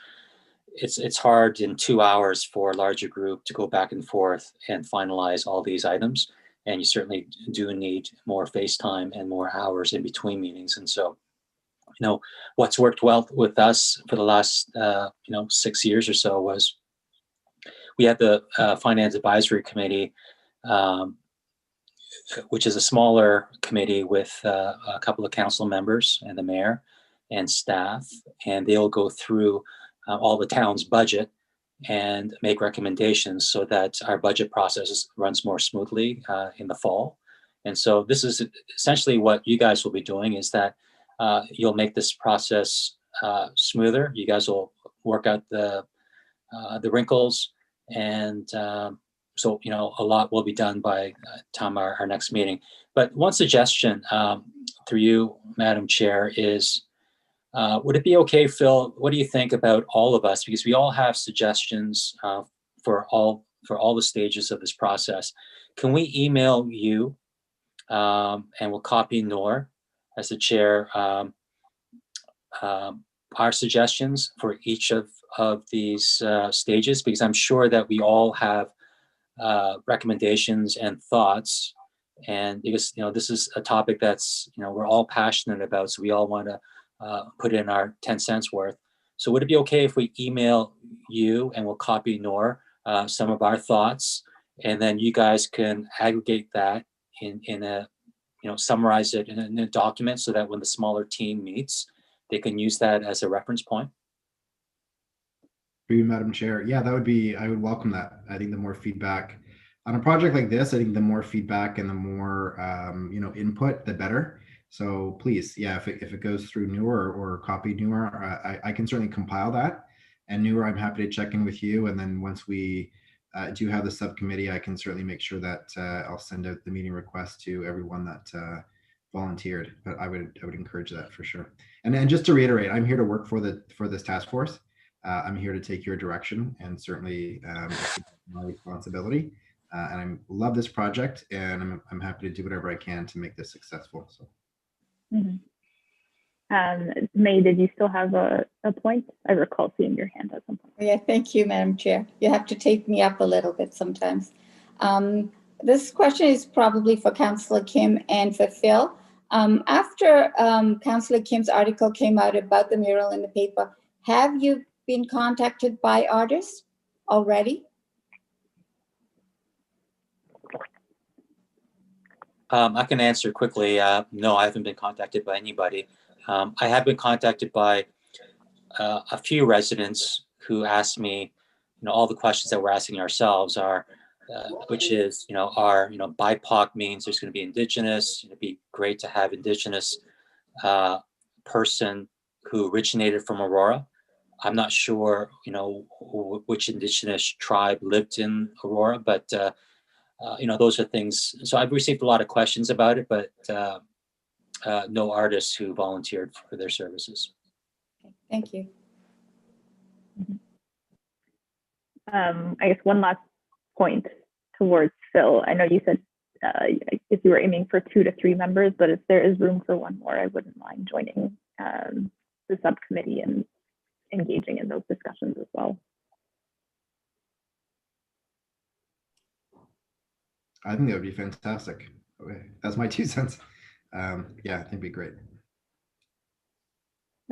[SPEAKER 3] it's hard in 2 hours for a larger group to go back and forth and finalize all these items, and you certainly do need more face time and more hours in between meetings. And so, what's worked well with us for the last 6 years or so was we had the Finance Advisory Committee, which is a smaller committee with a couple of council members and the mayor and staff, and they'll go through all the town's budget and make recommendations so that our budget process runs more smoothly in the fall. And so this is essentially what you guys will be doing, is that you'll make this process smoother. You guys will work out the wrinkles, and so a lot will be done by time our next meeting. But one suggestion through you, Madam Chair, is would it be okay, Phil? What do you think about all of us? Because we all have suggestions for all the stages of this process. Can we email you, and we'll copy Noor as the chair, our suggestions for each of these stages, because I'm sure that we all have recommendations and thoughts, and because this is a topic that's we're all passionate about, so we all want to put in our 10 cents worth. So would it be okay if we email you and we'll copy Noor some of our thoughts, and then you guys can aggregate that in a summarize it in a document, so that when the smaller team meets, they can use that as a reference point?
[SPEAKER 6] For you, Madam Chair, yeah, I would welcome that. I think the more feedback on a project like this, I think the more feedback and the more input, the better. So please, yeah, if it goes through Noor or copy Noor, I can certainly compile that. And Noor, I'm happy to check in with you. And then once we do have the subcommittee, I can certainly make sure that I'll send out the meeting request to everyone that volunteered. But I would encourage that for sure. And just to reiterate, I'm here to work for this task force. I'm here to take your direction, and certainly it's my responsibility. And I love this project, and I'm happy to do whatever I can to make this successful. So.
[SPEAKER 2] Mm-hmm. May, did you still have a point? I recall seeing your hand at some point.
[SPEAKER 4] Yeah, thank you, Madam Chair. You have to take me up a little bit sometimes. This question is probably for Councillor Kim and for Phil. After Councillor Kim's article came out about the mural in the paper, have you been contacted by artists already?
[SPEAKER 3] I can answer quickly. No, I haven't been contacted by anybody. I have been contacted by a few residents who asked me, all the questions that we're asking ourselves are, which is, are, BIPOC means there's going to be Indigenous. It'd be great to have Indigenous person who originated from Aurora. I'm not sure, which Indigenous tribe lived in Aurora, but those are things. So I've received a lot of questions about it, but no artists who volunteered for their services.
[SPEAKER 4] Thank you.
[SPEAKER 2] I guess one last point towards Phil. I know you said if you were aiming for 2 to 3 members, but if there is room for one more, I wouldn't mind joining the subcommittee and engaging in those discussions as well.
[SPEAKER 6] I think that would be fantastic. Okay, that's my 2 cents. Yeah, I think it'd be great.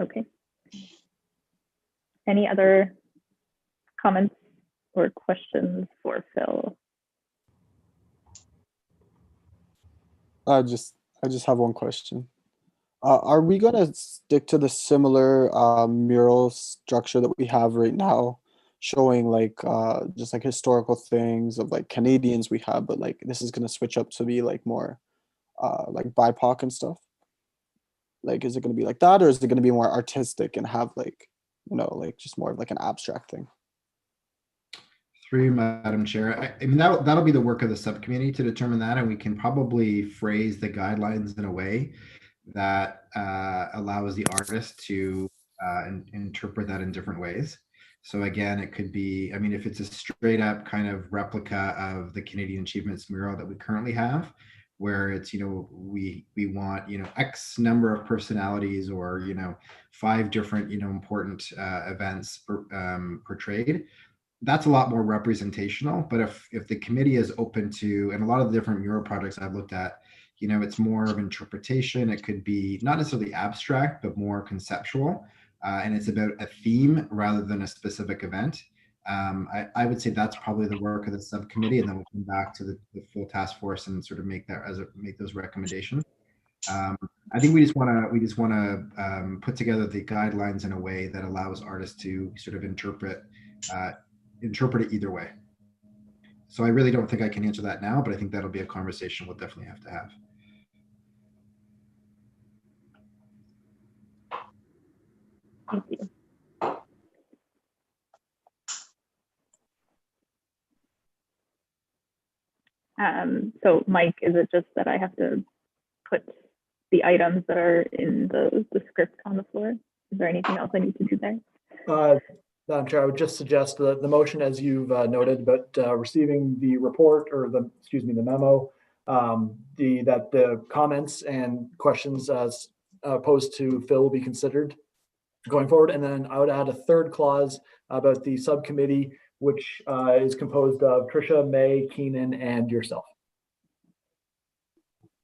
[SPEAKER 2] Okay. Any other comments or questions for Phil?
[SPEAKER 9] I just have one question. Are we gonna stick to the similar mural structure that we have right now, showing like just like historical things of like Canadians we have, but like this is gonna switch up to be like more like BIPOC and stuff? Like, is it gonna be like that, or is it gonna be more artistic and have like, like just more of like an abstract thing?
[SPEAKER 6] Through you, Madam Chair. I mean, that'll be the work of the subcommittee to determine that, and we can probably phrase the guidelines in a way that allows the artist to interpret that in different ways. So again, it could be, I mean, if it's a straight up kind of replica of the Canadian Achievements mural that we currently have, where it's, we want, X number of personalities or, 5 different, important events portrayed, that's a lot more representational. But if the committee is open to, and a lot of the different mural projects I've looked at, it's more of interpretation. It could be not necessarily abstract, but more conceptual. And it's about a theme rather than a specific event. I would say that's probably the work of the subcommittee, and then we'll come back to the full task force and sort of make those recommendations. I think we just want to put together the guidelines in a way that allows artists to sort of interpret it either way. So I really don't think I can answer that now, but I think that'll be a conversation we'll definitely have to have.
[SPEAKER 2] Thank you. So Mike, is it just that I have to put the items that are in the script on the floor? Is there anything else I need to do there?
[SPEAKER 1] Madam Chair, I would just suggest the motion, as you've noted, but receiving the report or the memo, that the comments and questions posed to Phil will be considered going forward. And then I would add a 3rd clause about the subcommittee, which is composed of Tricia, May, Keenan, and yourself.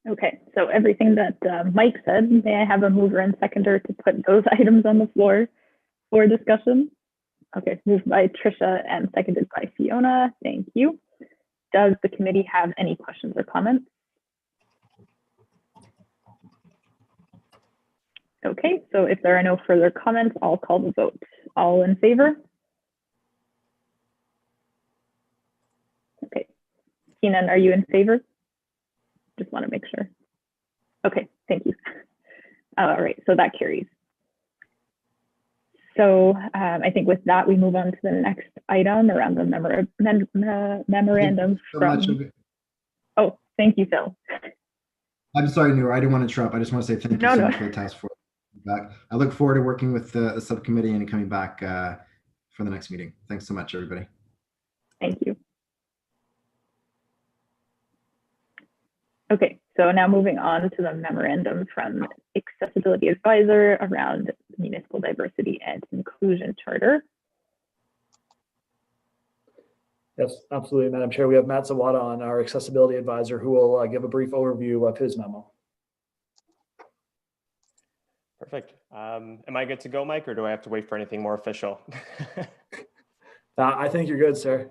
[SPEAKER 2] Okay, so everything that Mike said, may I have a mover and seconder to put those items on the floor for discussion? Okay, moved by Tricia and seconded by Fiona. Thank you. Does the committee have any questions or comments? Okay, so if there are no further comments, I'll call the vote. All in favor? Okay. Keenan, are you in favor? Just want to make sure. Okay, thank you. All right, so that carries. So I think with that, we move on to the next item around the memorandum
[SPEAKER 6] So much
[SPEAKER 2] from.
[SPEAKER 6] of it.
[SPEAKER 2] Oh, thank you, Phil.
[SPEAKER 6] I'm sorry, Noor, I didn't want to interrupt. I just want to say thank you
[SPEAKER 2] No,
[SPEAKER 6] so
[SPEAKER 2] no.
[SPEAKER 6] much for the task force. Back. I look forward to working with the subcommittee and coming back for the next meeting. Thanks so much, everybody.
[SPEAKER 2] Thank you. Okay, so now moving on to the memorandum from Accessibility Advisor around Municipal Diversity and Inclusion Charter.
[SPEAKER 1] Yes, absolutely, Madam Chair. We have Matt Zawada on, our Accessibility Advisor, who will give a brief overview of his memo.
[SPEAKER 11] Perfect. Am I good to go, Mike, or do I have to wait for anything more official?
[SPEAKER 1] I think you're good, sir.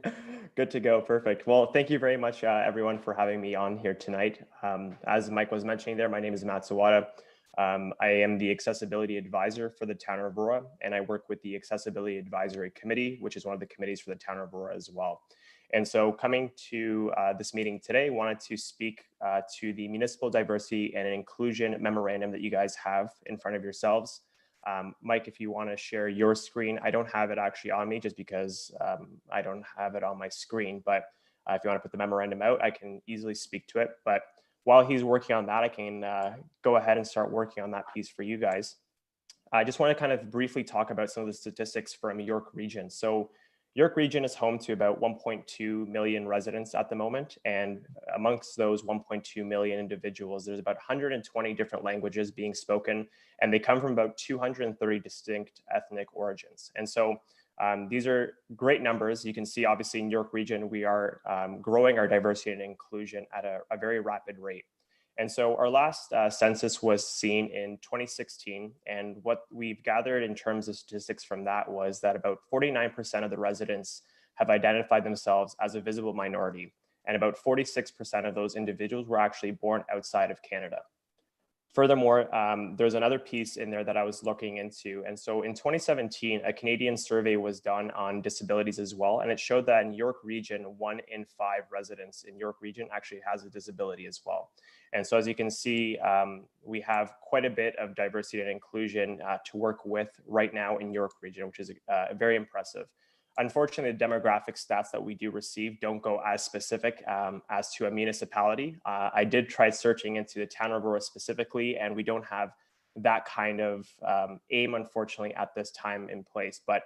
[SPEAKER 11] Good to go. Perfect. Well, thank you very much, everyone, for having me on here tonight. As Mike was mentioning there, my name is Matt Zawada. I am the Accessibility Advisor for the Town of Aurora, and I work with the Accessibility Advisory Committee, which is one of the committees for the Town of Aurora as well. And so coming to this meeting today, wanted to speak to the Municipal Diversity and Inclusion Memorandum that you guys have in front of yourselves. Mike, if you want to share your screen, I don't have it actually on me just because I don't have it on my screen, but if you want to put the memorandum out, I can easily speak to it. But while he's working on that, I can go ahead and start working on that piece for you guys. I just want to kind of briefly talk about some of the statistics from York Region. So York Region is home to about 1.2 million residents at the moment. And amongst those 1.2 million individuals, there's about 120 different languages being spoken, and they come from about 230 distinct ethnic origins. And so these are great numbers. You can see, obviously, in York Region, we are growing our diversity and inclusion at a very rapid rate. And so our last census was seen in 2016. And what we've gathered in terms of statistics from that was that about 49% of the residents have identified themselves as a visible minority. And about 46% of those individuals were actually born outside of Canada. Furthermore, there's another piece in there that I was looking into. And so in 2017, a Canadian survey was done on disabilities as well. And it showed that in York Region, 1 in 5 residents in York Region actually has a disability as well. And so as you can see, we have quite a bit of diversity and inclusion to work with right now in York Region, which is very impressive. Unfortunately, the demographic stats that we do receive don't go as specific as to a municipality. I did try searching into the town of Aurora specifically, and we don't have that kind of aim, unfortunately, at this time in place. But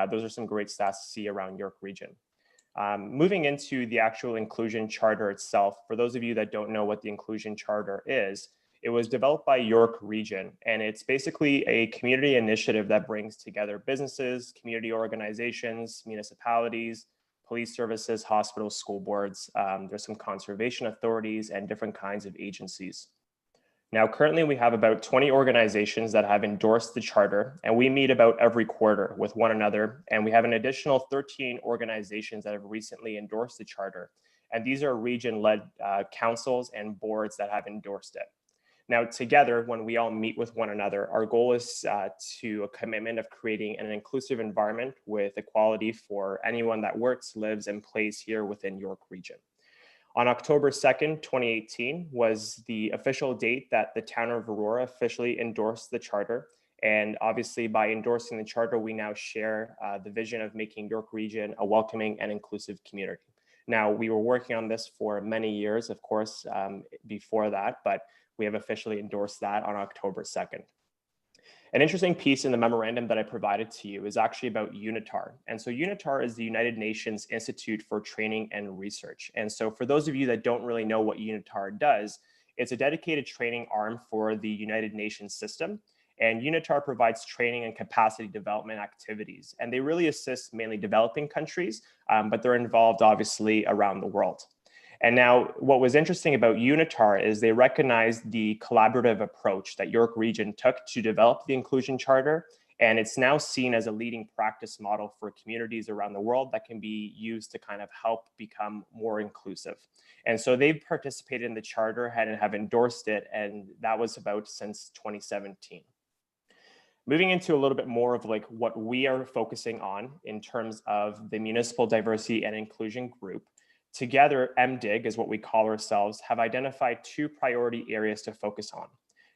[SPEAKER 11] those are some great stats to see around York Region. Moving into the actual inclusion charter itself, for those of you that don't know what the inclusion charter is, it was developed by York Region, and it's basically a community initiative that brings together businesses, community organizations, municipalities, police services, hospitals, school boards. There's some conservation authorities and different kinds of agencies. Now, currently we have about 20 organizations that have endorsed the charter, and we meet about every quarter with one another. And we have an additional 13 organizations that have recently endorsed the charter. And these are region-led councils and boards that have endorsed it. Now, together, when we all meet with one another, our goal is to a commitment of creating an inclusive environment with equality for anyone that works, lives, and plays here within York Region. On October 2nd, 2018 was the official date that the town of Aurora officially endorsed the charter. And obviously, by endorsing the charter, we now share the vision of making York Region a welcoming and inclusive community. Now, we were working on this for many years, of course, before that, but we have officially endorsed that on October 2nd. An interesting piece in the memorandum that I provided to you is actually about UNITAR. And so UNITAR is the United Nations Institute for Training and Research. And so for those of you that don't really know what UNITAR does, it's a dedicated training arm for the United Nations system. And UNITAR provides training and capacity development activities. And they really assist mainly developing countries, but they're involved obviously around the world. And now what was interesting about UNITAR is they recognized the collaborative approach that York Region took to develop the inclusion charter. And it's now seen as a leading practice model for communities around the world that can be used to kind of help become more inclusive. And so they've participated in the charter and have endorsed it. And that was about since 2017. Moving into a little bit more of like what we are focusing on in terms of the Municipal Diversity and Inclusion Group. Together, MDIG is what we call ourselves, have identified 2 priority areas to focus on.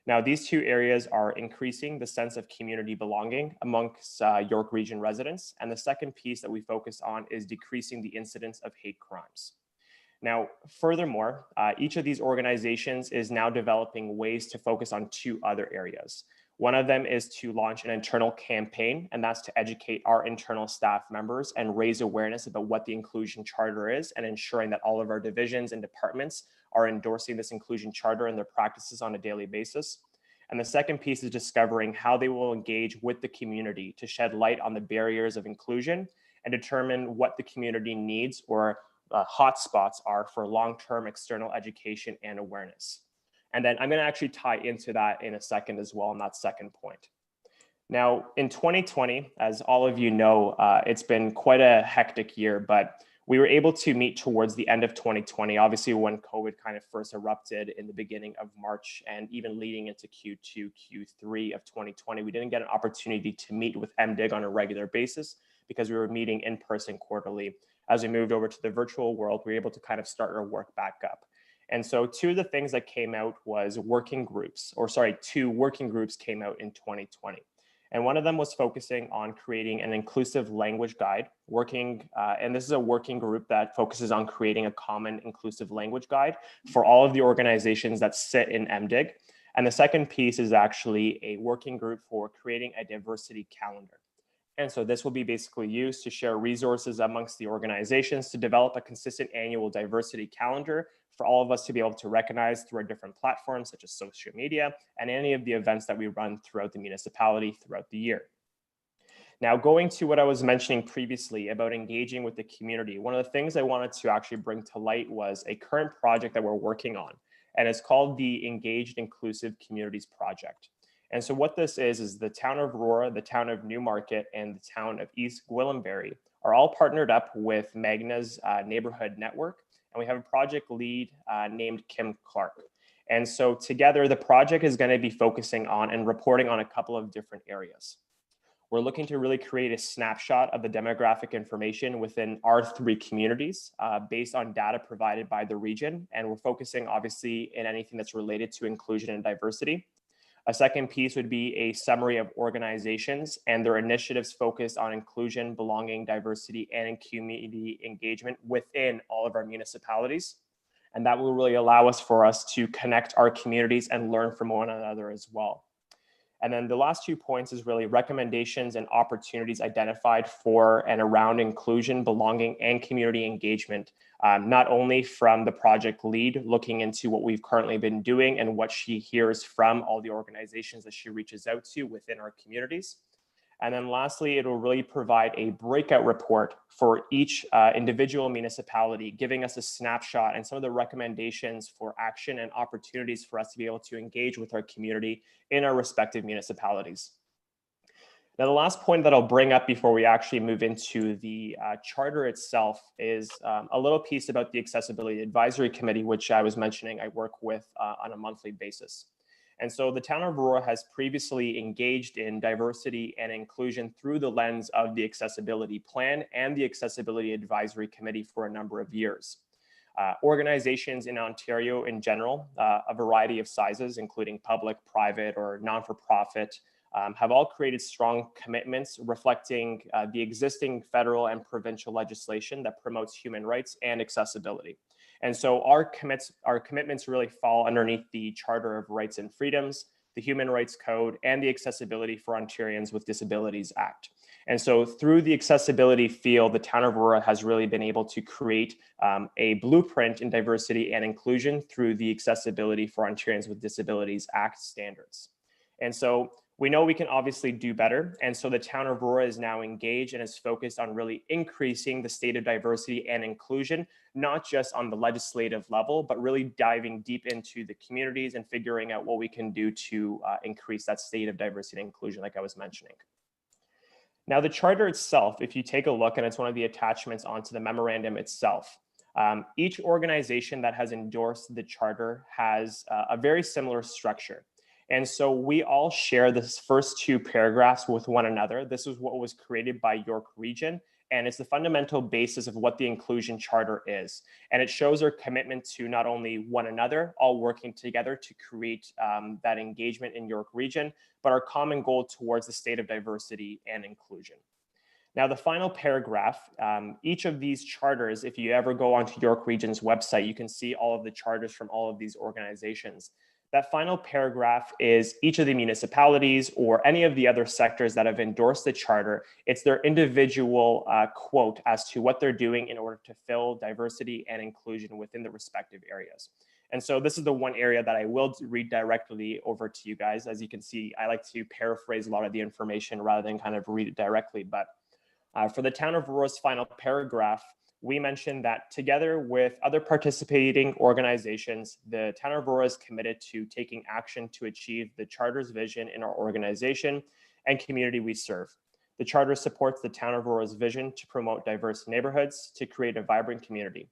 [SPEAKER 11] Now, these two areas are increasing the sense of community belonging amongst York Region residents. And the second piece that we focus on is decreasing the incidence of hate crimes. Now, furthermore, each of these organizations is now developing ways to focus on two other areas. One of them is to launch an internal campaign, and that's to educate our internal staff members and raise awareness about what the Inclusion Charter is and ensuring that all of our divisions and departments are endorsing this Inclusion Charter in their practices on a daily basis. And the second piece is discovering how they will engage with the community to shed light on the barriers of inclusion and determine what the community needs or hotspots are for long-term external education and awareness. And then I'm going to actually tie into that in a second as well on that second point. Now, in 2020, as all of you know, it's been quite a hectic year, but we were able to meet towards the end of 2020, obviously when COVID kind of first erupted in the beginning of March and even leading into Q2, Q3 of 2020, we didn't get an opportunity to meet with MDIG on a regular basis because we were meeting in person quarterly. As we moved over to the virtual world, we were able to kind of start our work back up. And so two of the things that came out was two working groups came out in 2020. And one of them was focusing on creating an inclusive language guide, and this is a working group that focuses on creating a common inclusive language guide for all of the organizations that sit in MDIG. And the second piece is actually a working group for creating a diversity calendar. And so this will be basically used to share resources amongst the organizations to develop a consistent annual diversity calendar for all of us to be able to recognize through our different platforms, such as social media and any of the events that we run throughout the municipality throughout the year. Now, going to what I was mentioning previously about engaging with the community, one of the things I wanted to actually bring to light was a current project that we're working on, and it's called the Engaged Inclusive Communities Project. And so what this is the town of Aurora, the town of Newmarket, and the town of East Gwillimbury are all partnered up with Magna's neighborhood network. And we have a project lead named Kim Clark. And so together, the project is going to be focusing on and reporting on a couple of different areas. We're looking to really create a snapshot of the demographic information within our three communities based on data provided by the region. And we're focusing obviously in anything that's related to inclusion and diversity. A second piece would be a summary of organizations and their initiatives focused on inclusion, belonging, diversity, and community engagement within all of our municipalities. And that will really allow us to connect our communities and learn from one another as well. And then the last 2 points is really recommendations and opportunities identified for and around inclusion, belonging, and community engagement, not only from the project lead looking into what we've currently been doing and what she hears from all the organizations that she reaches out to within our communities. And then lastly, it will really provide a breakout report for each individual municipality, giving us a snapshot and some of the recommendations for action and opportunities for us to be able to engage with our community in our respective municipalities. Now, the last point that I'll bring up before we actually move into the charter itself is a little piece about the Accessibility Advisory Committee, which I was mentioning I work with on a monthly basis. And so the town of Aurora has previously engaged in diversity and inclusion through the lens of the Accessibility Plan and the Accessibility Advisory Committee for a number of years. Organizations in Ontario in general, a variety of sizes, including public, private, or non-for-profit, have all created strong commitments reflecting the existing federal and provincial legislation that promotes human rights and accessibility. And so our commitments really fall underneath the Charter of Rights and Freedoms, the Human Rights Code, and the Accessibility for Ontarians with Disabilities Act. And so through the accessibility field, the town of Aurora has really been able to create a blueprint in diversity and inclusion through the Accessibility for Ontarians with Disabilities Act standards. And so we know we can obviously do better. And so the town of Aurora is now engaged and is focused on really increasing the state of diversity and inclusion, not just on the legislative level, but really diving deep into the communities and figuring out what we can do to increase that state of diversity and inclusion, like I was mentioning. Now, the charter itself, if you take a look, and it's one of the attachments onto the memorandum itself, each organization that has endorsed the charter has a very similar structure. And so we all share this first 2 paragraphs with one another. This is what was created by York Region and it's the fundamental basis of what the Inclusion Charter is. And it shows our commitment to not only one another, all working together to create that engagement in York Region, but our common goal towards the state of diversity and inclusion. Now, the final paragraph, each of these charters, if you ever go onto York Region's website, you can see all of the charters from all of these organizations. That final paragraph is each of the municipalities or any of the other sectors that have endorsed the charter. It's their individual quote as to what they're doing in order to fill diversity and inclusion within the respective areas. And so this is the one area that I will read directly over to you guys. As you can see, I like to paraphrase a lot of the information rather than kind of read it directly. But for the town of Aurora's final paragraph, we mentioned that together with other participating organizations, the town of Aurora is committed to taking action to achieve the charter's vision in our organization and community we serve. The charter supports the town of Aurora's vision to promote diverse neighborhoods to create a vibrant community.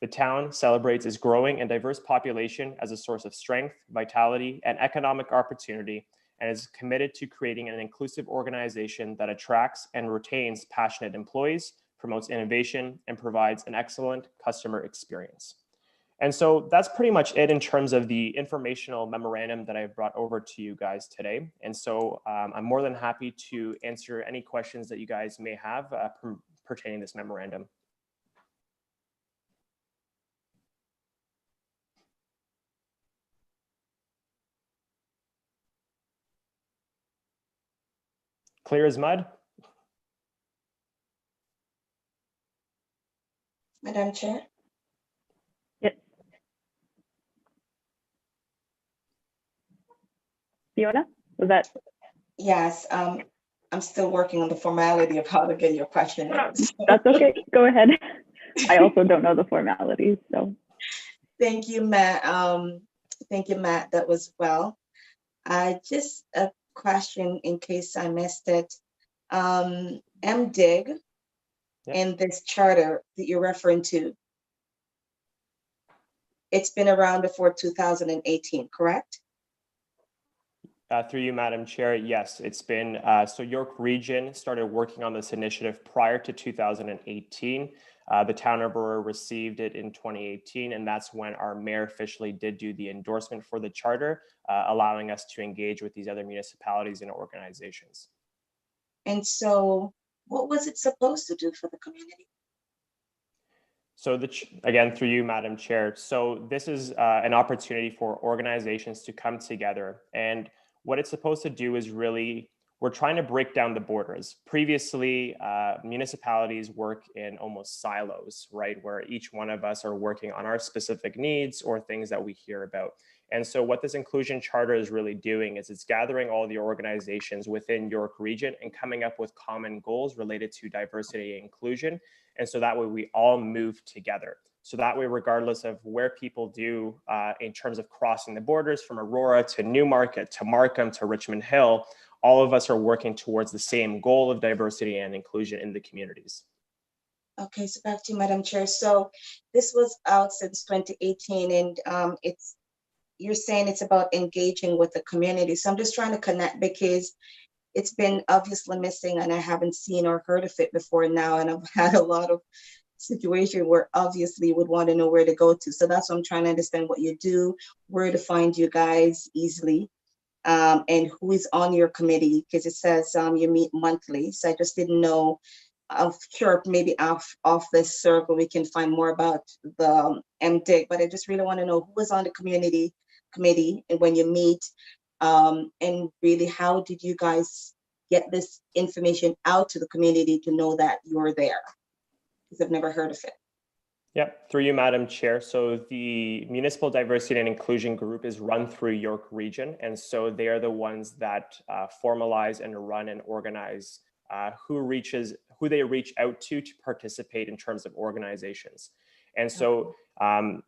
[SPEAKER 11] The town celebrates its growing and diverse population as a source of strength, vitality, and economic opportunity, and is committed to creating an inclusive organization that attracts and retains passionate employees, promotes innovation, and provides an excellent customer experience. And so that's pretty much it in terms of the informational memorandum that I've brought over to you guys today. And so I'm more than happy to answer any questions that you guys may have pertaining to this memorandum. Clear as mud?
[SPEAKER 7] Madam Chair?
[SPEAKER 2] Yes. Fiona, was that?
[SPEAKER 7] Yes, I'm still working on the formality of how to get your question in.
[SPEAKER 2] That's okay, go ahead. I also don't know the formalities, so.
[SPEAKER 7] Thank you, Matt. Thank you, Matt. That was well. Just a question in case I missed it. MDIG and this charter that you're referring to, it's been around before 2018, correct?
[SPEAKER 11] Through you, Madam Chair, yes, it's been, so York Region started working on this initiative prior to 2018. The town of Aurora received it in 2018, and that's when our mayor officially did do the endorsement for the charter, allowing us to engage with these other municipalities and organizations.
[SPEAKER 7] And so what was it supposed to do for the community?
[SPEAKER 11] So again, through you, Madam Chair. So this is an opportunity for organizations to come together, and what it's supposed to do is really, we're trying to break down the borders. Previously, municipalities work in almost silos, right? Where each one of us are working on our specific needs or things that we hear about. And so what this Inclusion Charter is really doing is it's gathering all the organizations within York Region and coming up with common goals related to diversity and inclusion. And so that way we all move together. So that way, regardless of where people do in terms of crossing the borders from Aurora to Newmarket to Markham to Richmond Hill, all of us are working towards the same goal of diversity and inclusion in the communities.
[SPEAKER 7] Okay, so back to you, Madam Chair. So this was out since 2018, and you're saying it's about engaging with the community. So I'm just trying to connect because it's been obviously missing, and I haven't seen or heard of it before now, and I've had a lot of situation where obviously you would want to know where to go to. So that's what I'm trying to understand, what you do, where to find you guys easily, and who is on your committee, because it says you meet monthly. So I just didn't know. I'm sure maybe off this circle we can find more about the MDIG, but I just really want to know who is on the committee and when you meet, and really how did you guys get this information out to the community to know that you're there? I've never heard of it.
[SPEAKER 11] Yep, through you, Madam Chair. So the Municipal Diversity and Inclusion Group is run through York Region. And so they are the ones that formalize and run and organize who they reach out to participate in terms of organizations. And so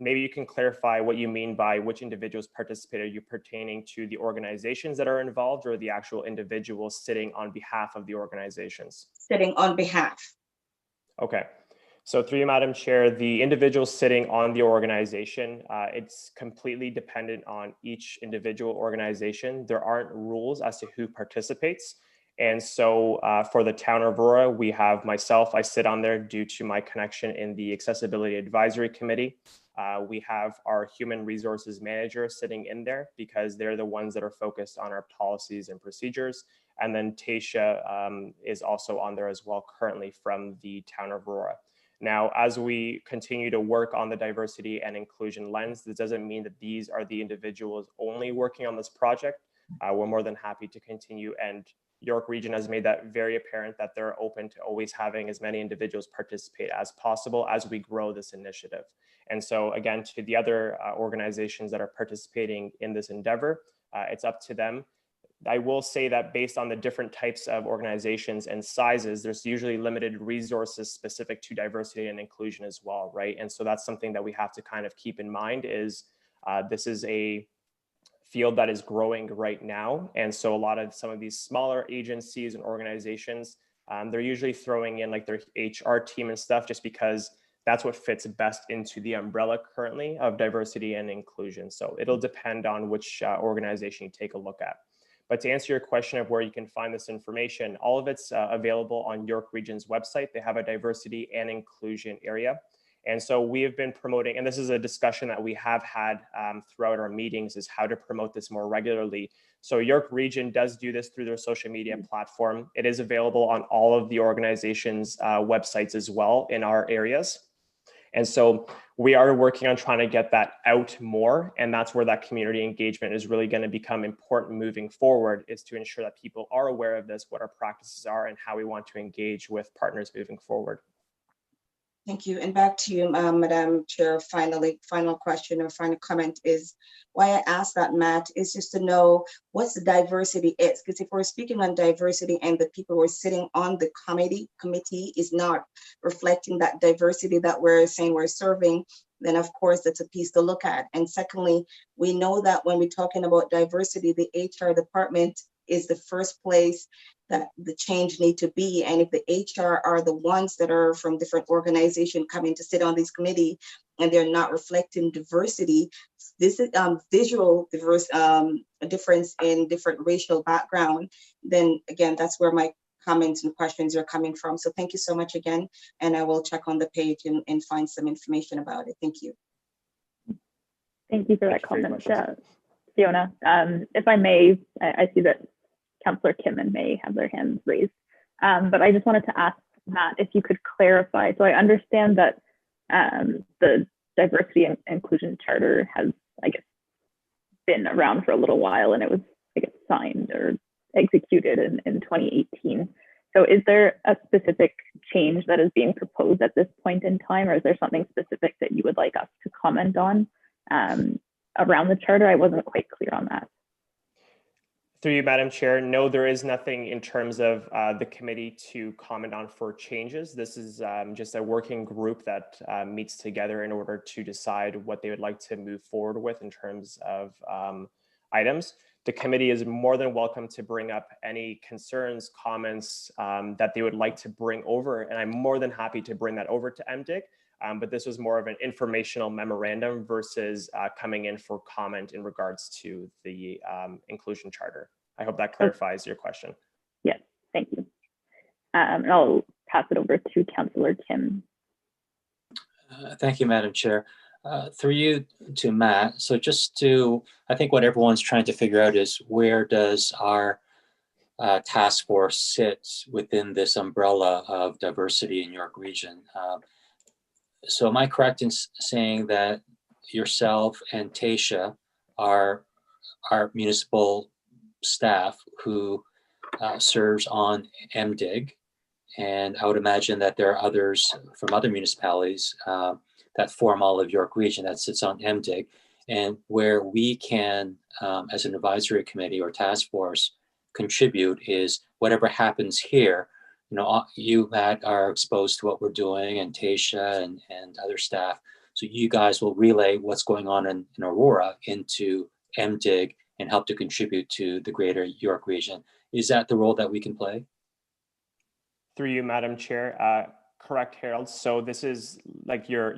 [SPEAKER 11] maybe you can clarify what you mean by which individuals participate. Are you pertaining to the organizations that are involved or the actual individuals sitting on behalf of the organizations?
[SPEAKER 7] Sitting on behalf.
[SPEAKER 11] Okay. So through you, Madam Chair, the individuals sitting on the organization, it's completely dependent on each individual organization. There aren't rules as to who participates. And so for the town of Aurora, we have myself, I sit on there due to my connection in the Accessibility Advisory Committee. We have our human resources manager sitting in there because they're the ones that are focused on our policies and procedures. And then Tasha is also on there as well currently from the town of Aurora. Now, as we continue to work on the diversity and inclusion lens, this doesn't mean that these are the individuals only working on this project. We're more than happy to continue, and York Region has made that very apparent that they're open to always having as many individuals participate as possible as we grow this initiative. And so again, to the other organizations that are participating in this endeavor, it's up to them. I will say that based on the different types of organizations and sizes, there's usually limited resources specific to diversity and inclusion as well, right? And so that's something that we have to kind of keep in mind is this is a field that is growing right now. And so a lot of some of these smaller agencies and organizations, they're usually throwing in like their HR team and stuff just because that's what fits best into the umbrella currently of diversity and inclusion. So it'll depend on which organization you take a look at. But to answer your question of where you can find this information, all of it's available on York Region's website. They have a diversity and inclusion area. And so we have been promoting, and this is a discussion that we have had throughout our meetings, is how to promote this more regularly. So York Region does do this through their social media platform. It is available on all of the organization's websites as well in our areas. And so we are working on trying to get that out more. And that's where that community engagement is really going to become important moving forward, is to ensure that people are aware of this, what our practices are, and how we want to engage with partners moving forward.
[SPEAKER 7] Thank you. And back to you, Madam Chair. Final question or final comment is why I asked that, Matt, is just to know what's the diversity is. Because if we're speaking on diversity and the people who are sitting on the committee is not reflecting that diversity that we're saying we're serving, then of course that's a piece to look at. And secondly, we know that when we're talking about diversity, the HR department is the first place that the change need to be. And if the HR are the ones that are from different organizations coming to sit on this committee and they're not reflecting diversity, this is visual difference in different racial background, then again, that's where my comments and questions are coming from. So thank you so much again. And I will check on the page and find some information about it. Thank you.
[SPEAKER 2] Thank you for that comment, Fiona. If I may, I see that Councillor Kim and May have their hands raised. But I just wanted to ask Matt if you could clarify. So I understand that the Diversity and Inclusion Charter has, I guess, been around for a little while, and it was, I guess, signed or executed in 2018. So is there a specific change that is being proposed at this point in time, or is there something specific that you would like us to comment on around the charter? I wasn't quite clear on that.
[SPEAKER 11] Through you, Madam Chair, no, there is nothing in terms of the committee to comment on for changes. This is just a working group that meets together in order to decide what they would like to move forward with in terms of items. The committee is more than welcome to bring up any concerns, comments that they would like to bring over, and I'm more than happy to bring that over to MDIC. But this was more of an informational memorandum versus coming in for comment in regards to the inclusion charter. I hope that clarifies your question.
[SPEAKER 2] Yes, thank you. And I'll pass it over to Councillor Kim.
[SPEAKER 3] Thank you, Madam Chair. Through you to Matt. So just to, I think what everyone's trying to figure out is where does our task force sit within this umbrella of diversity in York Region? So am I correct in saying that yourself and Tasha are our municipal staff who serves on MDIG? And I would imagine that there are others from other municipalities that form all of York Region that sits on MDIG, and where we can, as an advisory committee or task force, contribute is whatever happens here. You know, you, Matt, are exposed to what we're doing, and Tasha and other staff. So you guys will relay what's going on in Aurora into MDIG and help to contribute to the greater York Region. Is that the role that we can play?
[SPEAKER 11] Through you, Madam Chair, correct, Harold. So this is like you're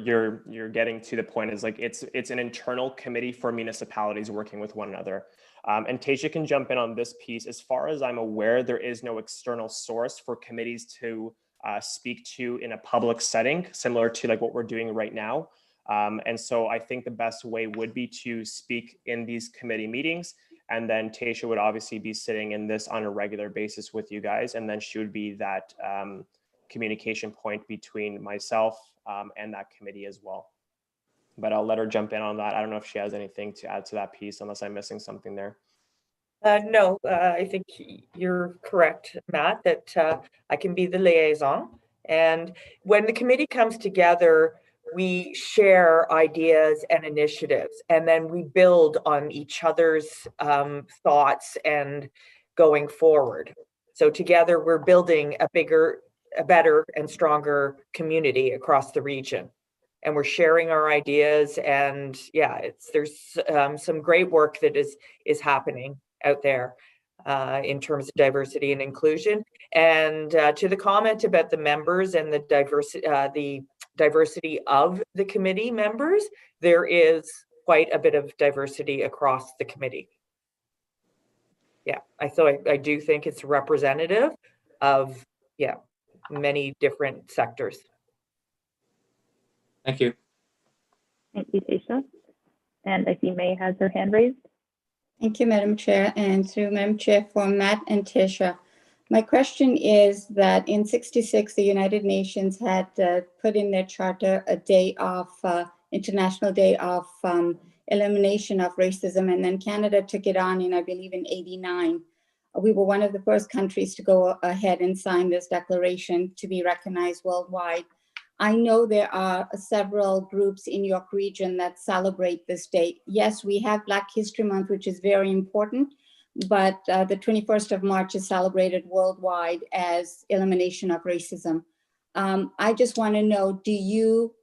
[SPEAKER 11] getting to the point is like it's an internal committee for municipalities working with one another. And Tasha can jump in on this piece. As far as I'm aware, there is no external source for committees to speak to in a public setting, similar to like what we're doing right now. And so I think the best way would be to speak in these committee meetings. And then Tasha would obviously be sitting in this on a regular basis with you guys. And then she would be that communication point between myself and that committee as well. But I'll let her jump in on that. I don't know if she has anything to add to that piece, unless I'm missing something there.
[SPEAKER 12] No, I think you're correct, Matt, that I can be the liaison. And when the committee comes together, we share ideas and initiatives, and then we build on each other's thoughts and going forward. So together we're building a bigger, a better and stronger community across the region. And we're sharing our ideas, and yeah, there's some great work that is happening out there in terms of diversity and inclusion. And to the comment about the members and the diversity of the committee members, there is quite a bit of diversity across the committee. Yeah, I do think it's representative of many different sectors.
[SPEAKER 3] Thank you.
[SPEAKER 2] Thank you, Tasha. And I see May has her hand raised.
[SPEAKER 4] Thank you, Madam Chair, and through Madam Chair for Matt and Tasha. My question is that in '66, the United Nations had put in their charter a day of International Day of Elimination of Racism, and then Canada took it on in, I believe, in '89. We were one of the first countries to go ahead and sign this declaration to be recognized worldwide. I know there are several groups in York Region that celebrate this date. Yes, we have Black History Month, which is very important, but the 21st of March is celebrated worldwide as Elimination of Racism. I just want to know,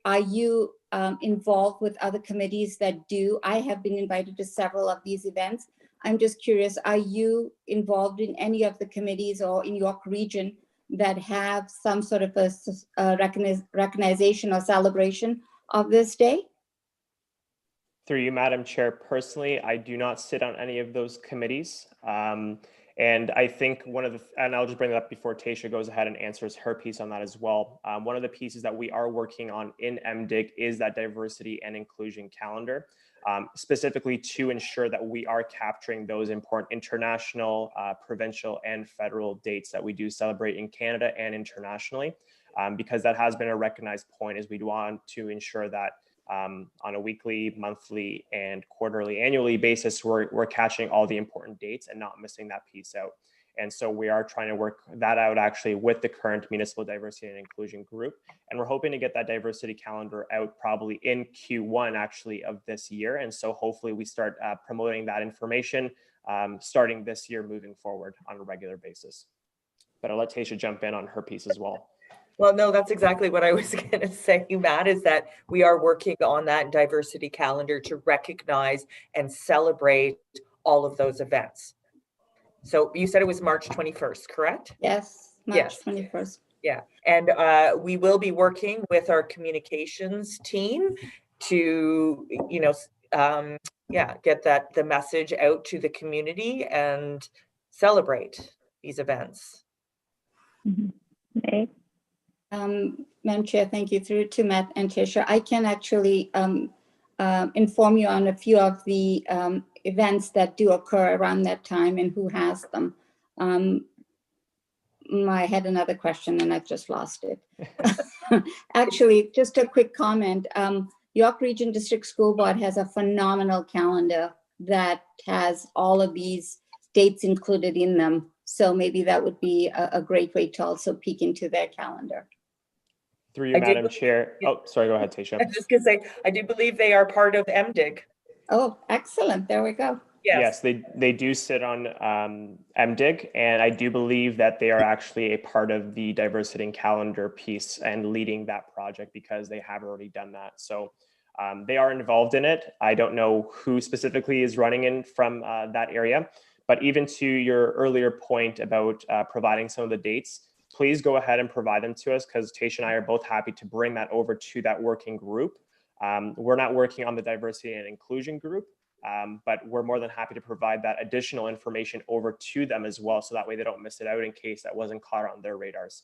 [SPEAKER 4] are you involved with other committees that do? I have been invited to several of these events. I'm just curious, are you involved in any of the committees or in York Region that have some sort of a recognition or celebration of this day?
[SPEAKER 11] Through you, Madam Chair, personally, I do not sit on any of those committees. And I think and I'll just bring it up before Tasha goes ahead and answers her piece on that as well. One of the pieces that we are working on in MDIG is that diversity and inclusion calendar, specifically to ensure that we are capturing those important international, provincial, and federal dates that we do celebrate in Canada and internationally, because that has been a recognized point, as we want to ensure that on a weekly, monthly, and quarterly, annually basis, we're catching all the important dates and not missing that piece out. And so we are trying to work that out actually with the current Municipal Diversity and Inclusion Group. And we're hoping to get that diversity calendar out probably in Q1 actually of this year. And so hopefully we start promoting that information starting this year moving forward on a regular basis. But I'll let Tasha jump in on her piece as well.
[SPEAKER 12] Well, no, that's exactly what I was going to say, Matt, is that we are working on that diversity calendar to recognize and celebrate all of those events. So you said it was March 21st, correct?
[SPEAKER 4] Yes, March 21st.
[SPEAKER 12] Yeah, and we will be working with our communications team to, get the message out to the community and celebrate these events.
[SPEAKER 2] Mm-hmm. Okay.
[SPEAKER 4] Madam Chair, thank you. Through to Matt and Tasha, I can actually inform you on a few of the events that do occur around that time and who has them. I had another question and I've just lost it. Actually, just a quick comment. York Region District School Board has a phenomenal calendar that has all of these dates included in them. So maybe that would be a great way to also peek into their calendar.
[SPEAKER 11] Through you, Madam Chair. Oh, sorry, go ahead, Tasha.
[SPEAKER 12] I was just going to say, I do believe they are part of MDIG.
[SPEAKER 4] Oh, excellent. There we go.
[SPEAKER 11] Yes, they do sit on MDIG, and I do believe that they are actually a part of the diversity and calendar piece and leading that project because they have already done that. So they are involved in it. I don't know who specifically is running in from that area, but even to your earlier point about providing some of the dates, please go ahead and provide them to us because Tasha and I are both happy to bring that over to that working group. We're not working on the diversity and inclusion group. but we're more than happy to provide that additional information over to them as well, so that way they don't miss it out in case that wasn't caught on their radars.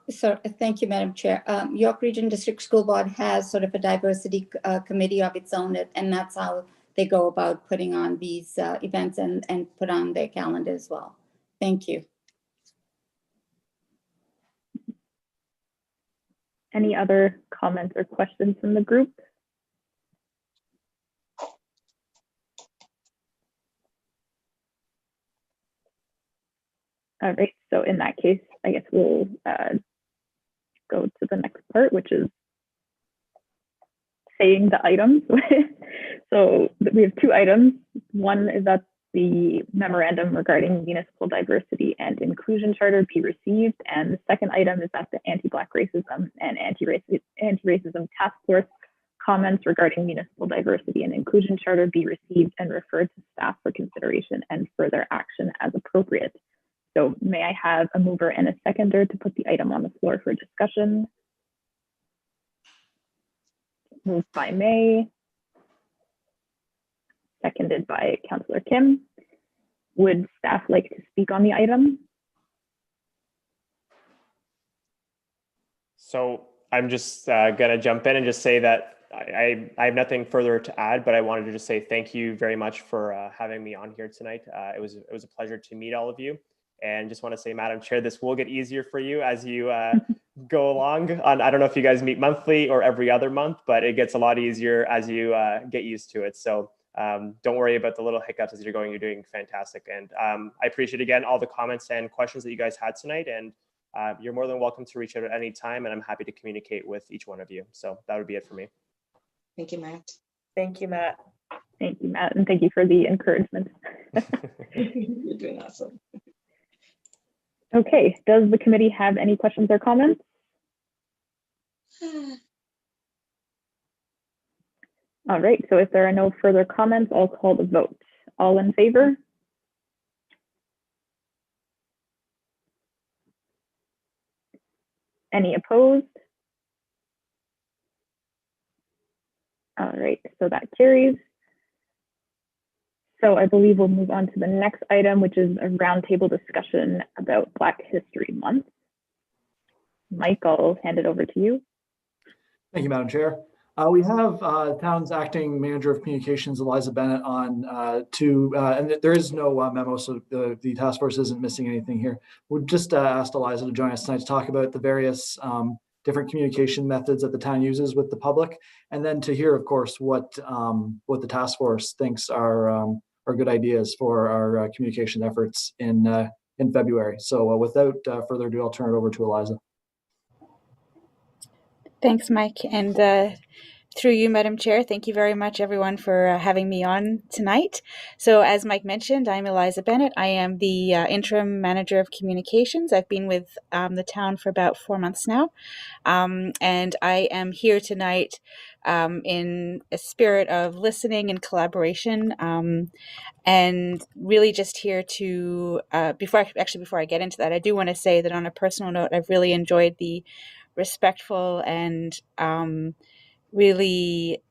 [SPEAKER 4] So thank you, Madam Chair. York Region District School Board has sort of a diversity committee of its own, and that's how they go about putting on these events and put on their calendar as well. Thank you.
[SPEAKER 2] Any other comments or questions from the group? All right, so in that case, I guess we'll go to the next part, which is saying the items. So we have two items. One is that the memorandum regarding municipal diversity and inclusion charter be received. And the second item is that the anti-Black racism and anti-racism task force comments regarding municipal diversity and inclusion charter be received and referred to staff for consideration and further action as appropriate. So may I have a mover and a seconder to put the item on the floor for discussion? Moved by May, seconded by Councillor Kim. Would staff like to speak on the item?
[SPEAKER 11] So I'm just gonna jump in and just say that I have nothing further to add, but I wanted to just say thank you very much for having me on here tonight. It was a pleasure to meet all of you. And just want to say, Madam Chair, this will get easier for you as you go along. I don't know if you guys meet monthly or every other month, but it gets a lot easier as you get used to it. So don't worry about the little hiccups as you're going. You're doing fantastic. And I appreciate, again, all the comments and questions that you guys had tonight. And you're more than welcome to reach out at any time. And I'm happy to communicate with each one of you. So that would be it for me.
[SPEAKER 7] Thank you, Matt.
[SPEAKER 12] Thank you, Matt.
[SPEAKER 2] Thank you, Matt. And thank you for the encouragement.
[SPEAKER 7] You're doing awesome.
[SPEAKER 2] Okay, does the committee have any questions or comments? All right, so if there are no further comments, I'll call the vote. All in favor? Any opposed? All right, so that carries. So I believe we'll move on to the next item, which is a roundtable discussion about Black History Month. Mike, I'll hand it over to you.
[SPEAKER 1] Thank you, Madam Chair. We have town's acting manager of communications, Eliza Bennett, on and there is no memo, so the task force isn't missing anything here. We've just asked Eliza to join us tonight to talk about the various different communication methods that the town uses with the public, and then to hear, of course, what the task force thinks are good ideas for our communication efforts in February. So without further ado, I'll turn it over to Eliza.
[SPEAKER 13] Thanks, Mike. And through you, Madam Chair, thank you very much, everyone, for having me on tonight. So as Mike mentioned, I'm Eliza Bennett. I am the interim manager of communications. I've been with the town for about 4 months now. And I am here tonight in a spirit of listening and collaboration, and really just here to, before I get into that, I do want to say that on a personal note, I've really enjoyed the respectful and really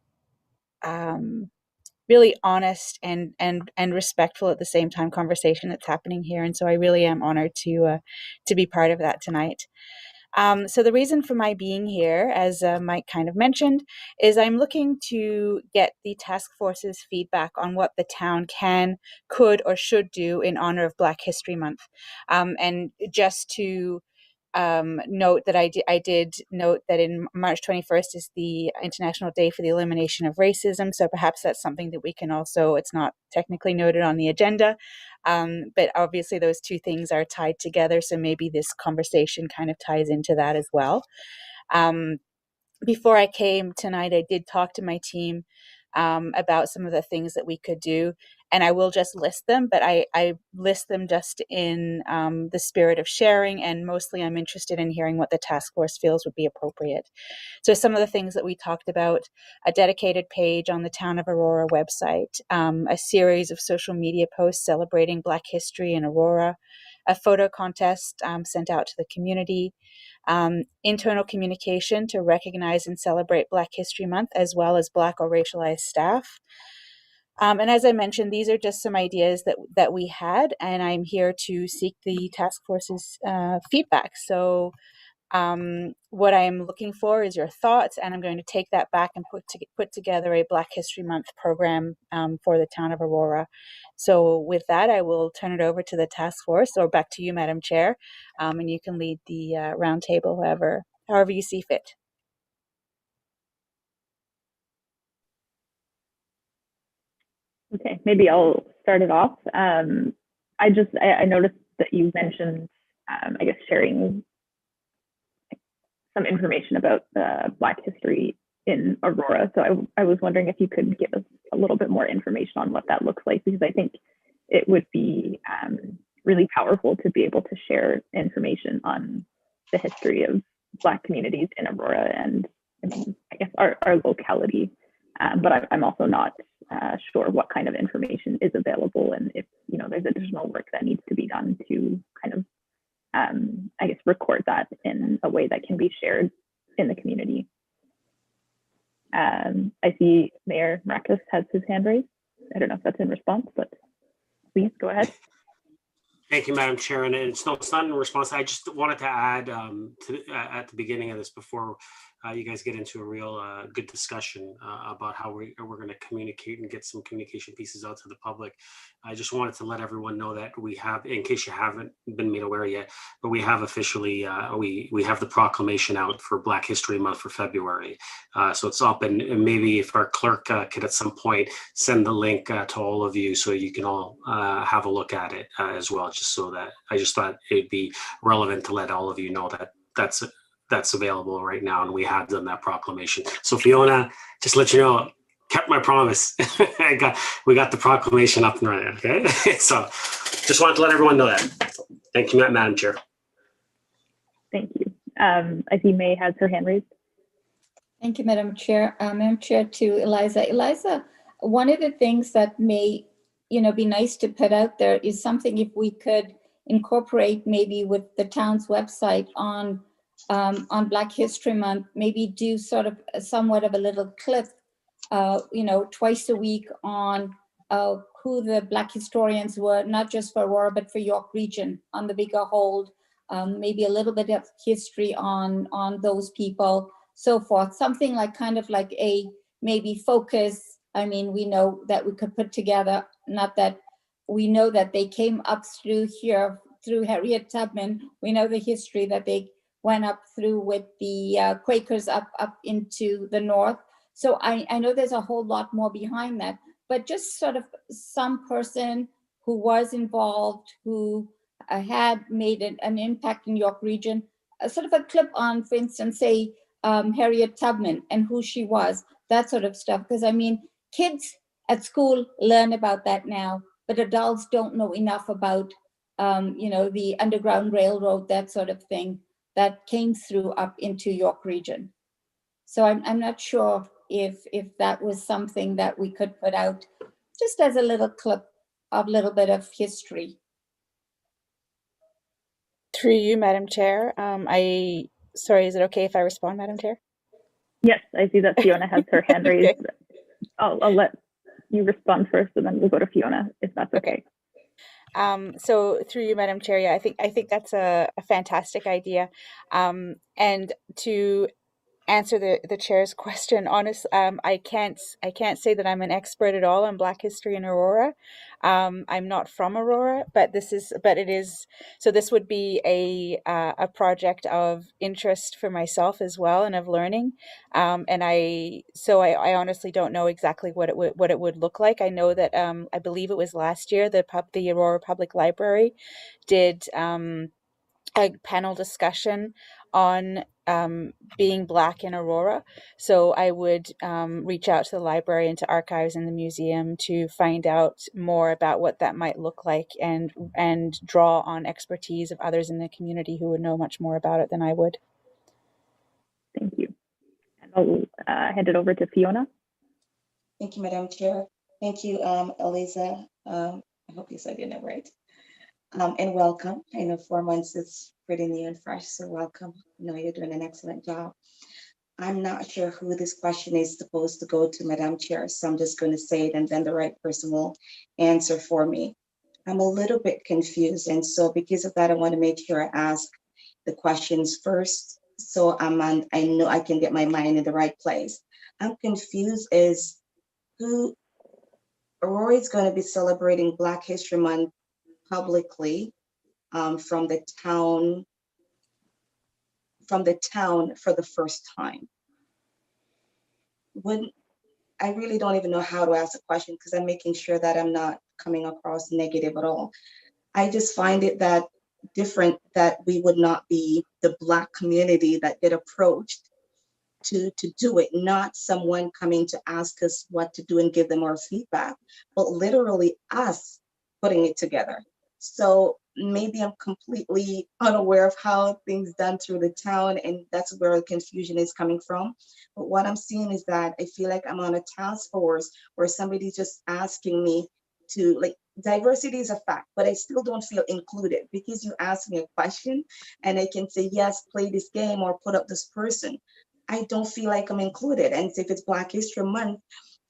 [SPEAKER 13] honest and respectful at the same time conversation that's happening here. And so I really am honored to be part of that tonight. So the reason for my being here, as Mike kind of mentioned, is I'm looking to get the task force's feedback on what the town can, could, or should do in honor of Black History Month. And just to note that I did note that in March 21st is the International Day for the Elimination of Racism. So perhaps that's something that we can also, it's not technically noted on the agenda, but obviously those two things are tied together. So maybe this conversation kind of ties into that as well. Before I came tonight, I did talk to my team about some of the things that we could do. And I will just list them, but I list them just in the spirit of sharing, and mostly I'm interested in hearing what the task force feels would be appropriate. So some of the things that we talked about: a dedicated page on the Town of Aurora website, a series of social media posts celebrating Black history in Aurora, a photo contest sent out to the community, internal communication to recognize and celebrate Black History Month, as well as Black or racialized staff. And as I mentioned, these are just some ideas that we had, and I'm here to seek the task force's feedback. So what I'm looking for is your thoughts, and I'm going to take that back and put together a Black History Month program for the town of Aurora. So with that, I will turn it over to the task force, or back to you, Madam Chair, and you can lead the roundtable however you see fit.
[SPEAKER 2] Okay, maybe I'll start it off. I noticed that you mentioned, I guess, sharing some information about Black history in Aurora. So I was wondering if you could give us a little bit more information on what that looks like, because I think it would be really powerful to be able to share information on the history of Black communities in Aurora and, I guess, our locality. But I'm also not sure what kind of information is available, and if there's additional work that needs to be done to kind of I guess record that in a way that can be shared in the community. I see Mayor Marcus has his hand raised. I don't know if that's in response, but please go ahead.
[SPEAKER 14] Thank you, Madam Chair. And it's not in response. I just wanted to add at the beginning of this, before you guys get into a real good discussion about how we're going to communicate and get some communication pieces out to the public. I just wanted to let everyone know that we have, in case you haven't been made aware yet, but we have officially, we have the proclamation out for Black History Month for February. So it's up, and maybe if our clerk could at some point send the link to all of you so you can all have a look at it as well, just so that I just thought it'd be relevant to let all of you know that that's available right now, and we have done that proclamation. So Fiona, just let you know, kept my promise. we got the proclamation up and running. Okay, so just wanted to let everyone know that. Thank you, Madam Chair.
[SPEAKER 2] Thank you. I see May has her hand raised.
[SPEAKER 4] Thank you, Madam Chair. Madam Chair, to Eliza. Eliza, one of the things that may be nice to put out there is something, if we could incorporate maybe with the town's website on Black History Month, maybe do sort of somewhat of a little clip, twice a week on who the Black historians were, not just for Aurora, but for York Region on the bigger hold, maybe a little bit of history on those people, so forth. Something like kind of like a maybe focus. I mean, we know that we could put together, not that we know that they came up through here, through Harriet Tubman. We know the history that they went up through with the Quakers up into the north. So I know there's a whole lot more behind that, but just sort of some person who was involved, who had made an impact in York Region, sort of a clip on, for instance, say Harriet Tubman and who she was, that sort of stuff. Because I mean, kids at school learn about that now, but adults don't know enough about, the Underground Railroad, that sort of thing that came through up into York Region. So I'm not sure if that was something that we could put out just as a little clip of a little bit of history.
[SPEAKER 13] Through you, Madam Chair. Sorry, is it okay if I respond, Madam Chair?
[SPEAKER 2] Yes, I see that Fiona has her hand raised. Okay. I'll let you respond first, and then we'll go to Fiona, if that's okay.
[SPEAKER 13] So through you, Madam Chair, yeah, I think that's a fantastic idea. And to answer the chair's question, I can't say that I'm an expert at all on Black history in Aurora. I'm not from Aurora, but this would be a project of interest for myself as well, and of learning. And I honestly don't know exactly what it would look like. I know that I believe it was last year the Aurora Public Library did a panel discussion on being Black in Aurora. So I would reach out to the library and to archives in the museum to find out more about what that might look like, and draw on expertise of others in the community who would know much more about it than I would.
[SPEAKER 2] Thank you. And I'll hand it over to Fiona.
[SPEAKER 7] Thank you, Madam Chair. Thank you, Eliza. I hope you said your name right. And welcome. I know 4 months is pretty new and fresh, so welcome. I know you're doing an excellent job. I'm not sure who this question is supposed to go to, Madam Chair, so I'm just going to say it and then the right person will answer for me. I'm a little bit confused, and so because of that, I want to make sure I ask the questions first, so I know I can get my mind in the right place. I'm confused as who Aurora is going to be celebrating Black History Month publicly from the town for the first time. I really don't even know how to ask a question because I'm making sure that I'm not coming across negative at all. I just find it that different that we would not be the Black community that get approached to do it, not someone coming to ask us what to do and give them our feedback, but literally us putting it together. So maybe I'm completely unaware of how things done through the town, and that's where the confusion is coming from. But what I'm seeing is that I feel like I'm on a task force where somebody's just asking me to, like, diversity is a fact, but I still don't feel included because you ask me a question and I can say, yes, play this game or put up this person. I don't feel like I'm included. And if it's Black History Month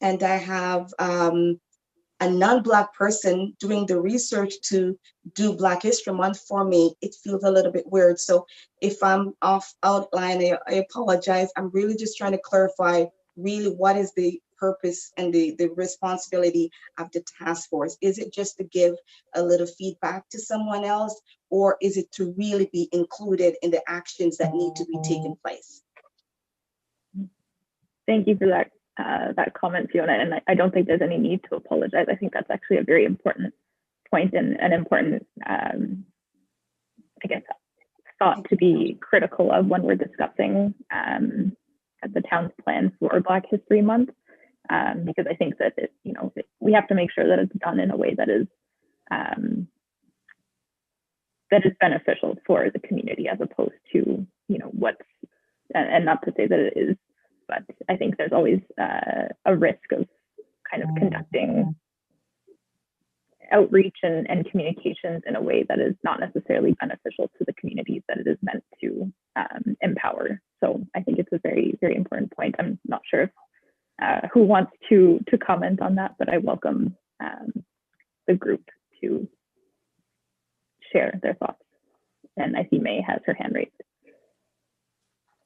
[SPEAKER 7] and I have a non-Black person doing the research to do Black History Month for me, it feels a little bit weird. So if I'm off outline, I apologize. I'm really just trying to clarify really what is the purpose and the responsibility of the task force. Is it just to give a little feedback to someone else, or is it to really be included in the actions that need to be taken place?
[SPEAKER 2] Thank you for that comment, Fiona. And I don't think there's any need to apologize. I think that's actually a very important point and an important, I guess, thought to be critical of when we're discussing the town's plan for Black History Month, because I think that we have to make sure that it's done in a way that is beneficial for the community, as opposed to and not to say that it is. But I think there's always a risk of kind of conducting outreach and communications in a way that is not necessarily beneficial to the communities that it is meant to empower. So I think it's a very, very important point. I'm not sure who wants to comment on that, but I welcome the group to share their thoughts. And I see May has her hand raised.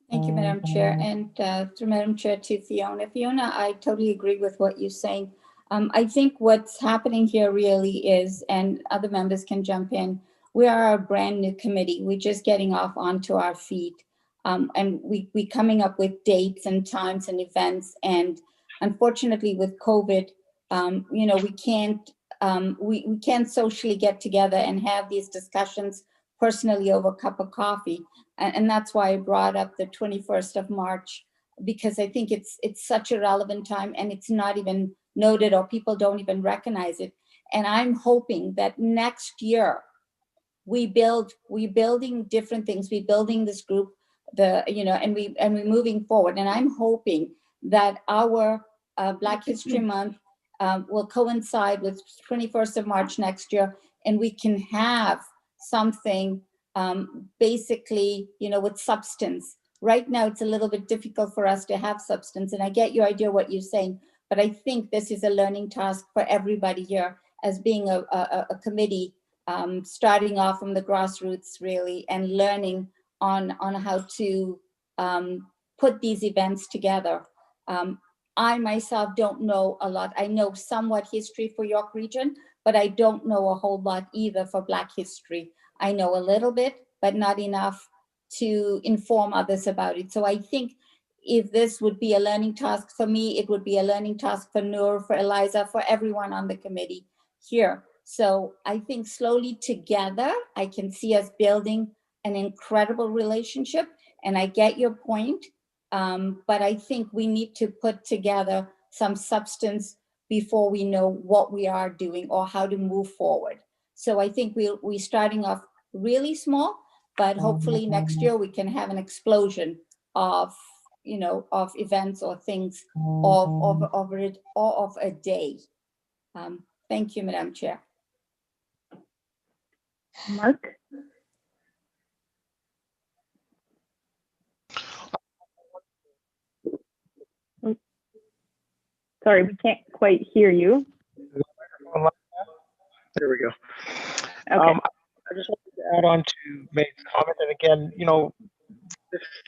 [SPEAKER 4] Thank you, Madam Chair, and through Madam Chair to Fiona. Fiona, I totally agree with what you're saying. I think what's happening here really is, and other members can jump in, we are a brand new committee. We're just getting off onto our feet, and we coming up with dates and times and events. And unfortunately, with COVID, we can't socially get together and have these discussions personally over a cup of coffee. And that's why I brought up the 21st of March, because I think it's such a relevant time and it's not even noted, or people don't even recognize it. And I'm hoping that next year we're building different things. We're building this group, and we're moving forward. And I'm hoping that our Black History Month will coincide with 21st of March next year, and we can have something basically, with substance. Right now, it's a little bit difficult for us to have substance, and I get your idea what you're saying, but I think this is a learning task for everybody here as being a committee, starting off from the grassroots really, and learning on how to put these events together. I myself don't know a lot. I know somewhat history for York Region, but I don't know a whole lot either for Black history. I know a little bit, but not enough to inform others about it. So I think if this would be a learning task for me, it would be a learning task for Noor, for Eliza, for everyone on the committee here. So I think slowly together, I can see us building an incredible relationship. And I get your point, but I think we need to put together some substance before we know what we are doing or how to move forward. So I think we're starting off really small, but hopefully next year we can have an explosion of events or things of a day. Thank you, Madam Chair.
[SPEAKER 2] Mark? Oh, sorry, we can't quite hear you.
[SPEAKER 8] There we go.
[SPEAKER 2] Okay.
[SPEAKER 8] I just wanted to add on to May's comment, and again, you know,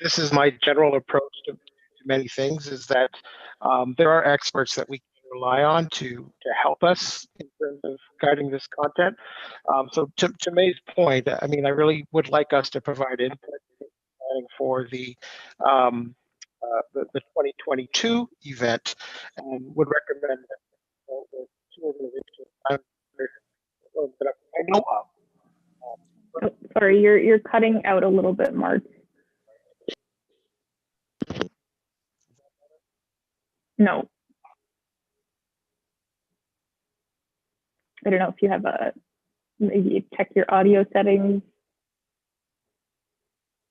[SPEAKER 8] this is my general approach to many things, is that there are experts that we can rely on to help us in terms of guiding this content. So to May's point, I mean, I really would like us to provide input for the 2022 event, and would recommend that the two organizations that I know of.
[SPEAKER 2] Oh, sorry, you're cutting out a little bit, Mark. No. I don't know if you have maybe check your audio settings,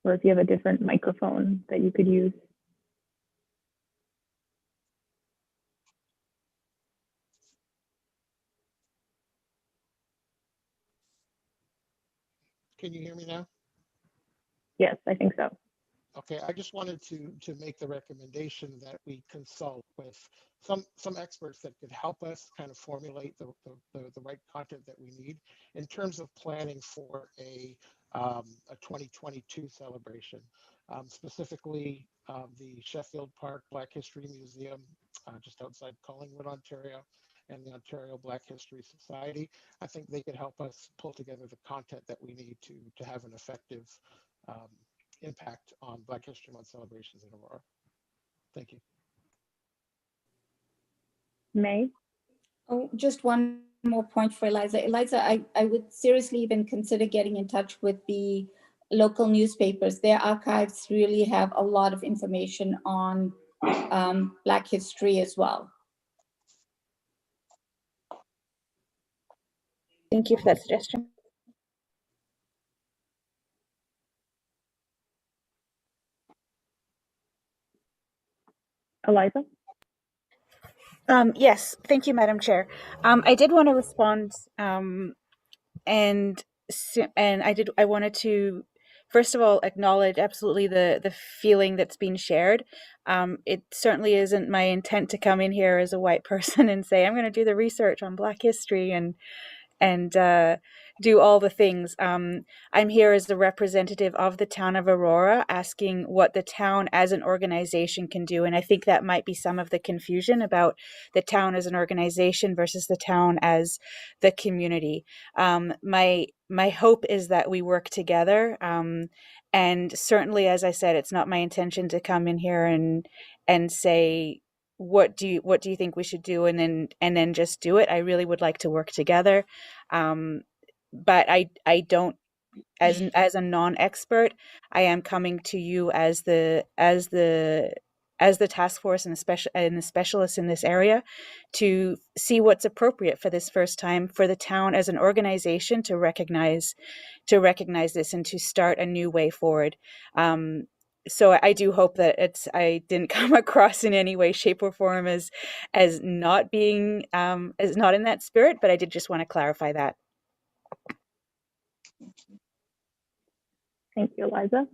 [SPEAKER 2] or if you have a different microphone that you could use.
[SPEAKER 8] Can you hear me now?
[SPEAKER 2] Yes, I think so.
[SPEAKER 8] Okay, I just wanted to make the recommendation that we consult with some experts that could help us kind of formulate the right content that we need in terms of planning for a 2022 celebration. Specifically, the Sheffield Park Black History Museum, just outside Collingwood, Ontario, and the Ontario Black History Society. I think they could help us pull together the content that we need to have an effective impact on Black History Month celebrations in Aurora. Thank you.
[SPEAKER 2] May?
[SPEAKER 4] Oh, just one more point for Eliza. Eliza, I would seriously even consider getting in touch with the local newspapers. Their archives really have a lot of information on Black history as well.
[SPEAKER 13] Thank you for that suggestion.
[SPEAKER 2] Eliza?
[SPEAKER 13] Yes, thank you, Madam Chair. I did want to respond, and I wanted to, first of all, acknowledge absolutely the feeling that's been shared. It certainly isn't my intent to come in here as a white person and say I'm going to do the research on Black history and do all the things. I'm here as the representative of the town of Aurora, asking what the town as an organization can do. And I think that might be some of the confusion about the town as an organization versus the town as the community. My hope is that we work together. And certainly, as I said, it's not my intention to come in here and say, what do you think we should do, and then just do it. I really would like to work together, but I don't, as a non-expert, I am coming to you as the task force and the specialists in this area to see what's appropriate for this first time for the town as an organization to recognize this and to start a new way forward. So I do hope that I didn't come across in any way, shape, or form as not being as not in that spirit, but I did just want to clarify that.
[SPEAKER 2] Thank you, Eliza.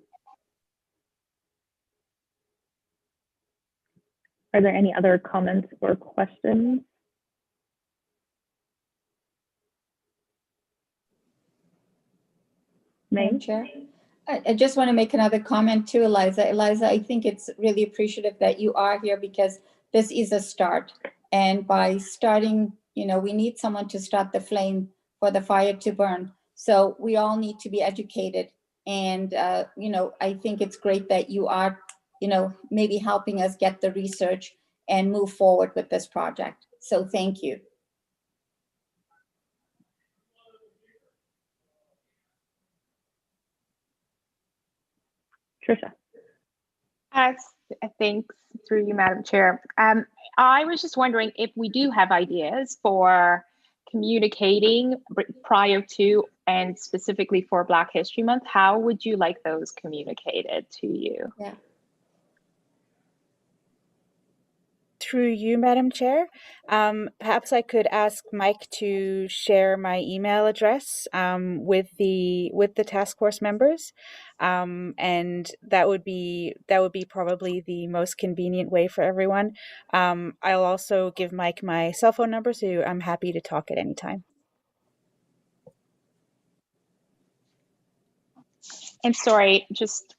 [SPEAKER 2] Are there any other comments or questions?
[SPEAKER 4] Madam Chair, I just want to make another comment too, Eliza. Eliza, I think it's really appreciative that you are here because this is a start. And by starting, we need someone to start the flame for the fire to burn. So we all need to be educated. And, I think it's great that you are, maybe helping us get the research and move forward with this project. So thank you.
[SPEAKER 2] Trisha.
[SPEAKER 10] Thanks, through you, Madam Chair. I was just wondering if we do have ideas for communicating prior to and specifically for Black History Month, how would you like those communicated to you?
[SPEAKER 4] Yeah.
[SPEAKER 13] Through you, Madam Chair, perhaps I could ask Mike to share my email address with the task force members, and that would be probably the most convenient way for everyone. I'll also give Mike my cell phone number, so I'm happy to talk at any time.
[SPEAKER 10] And sorry, just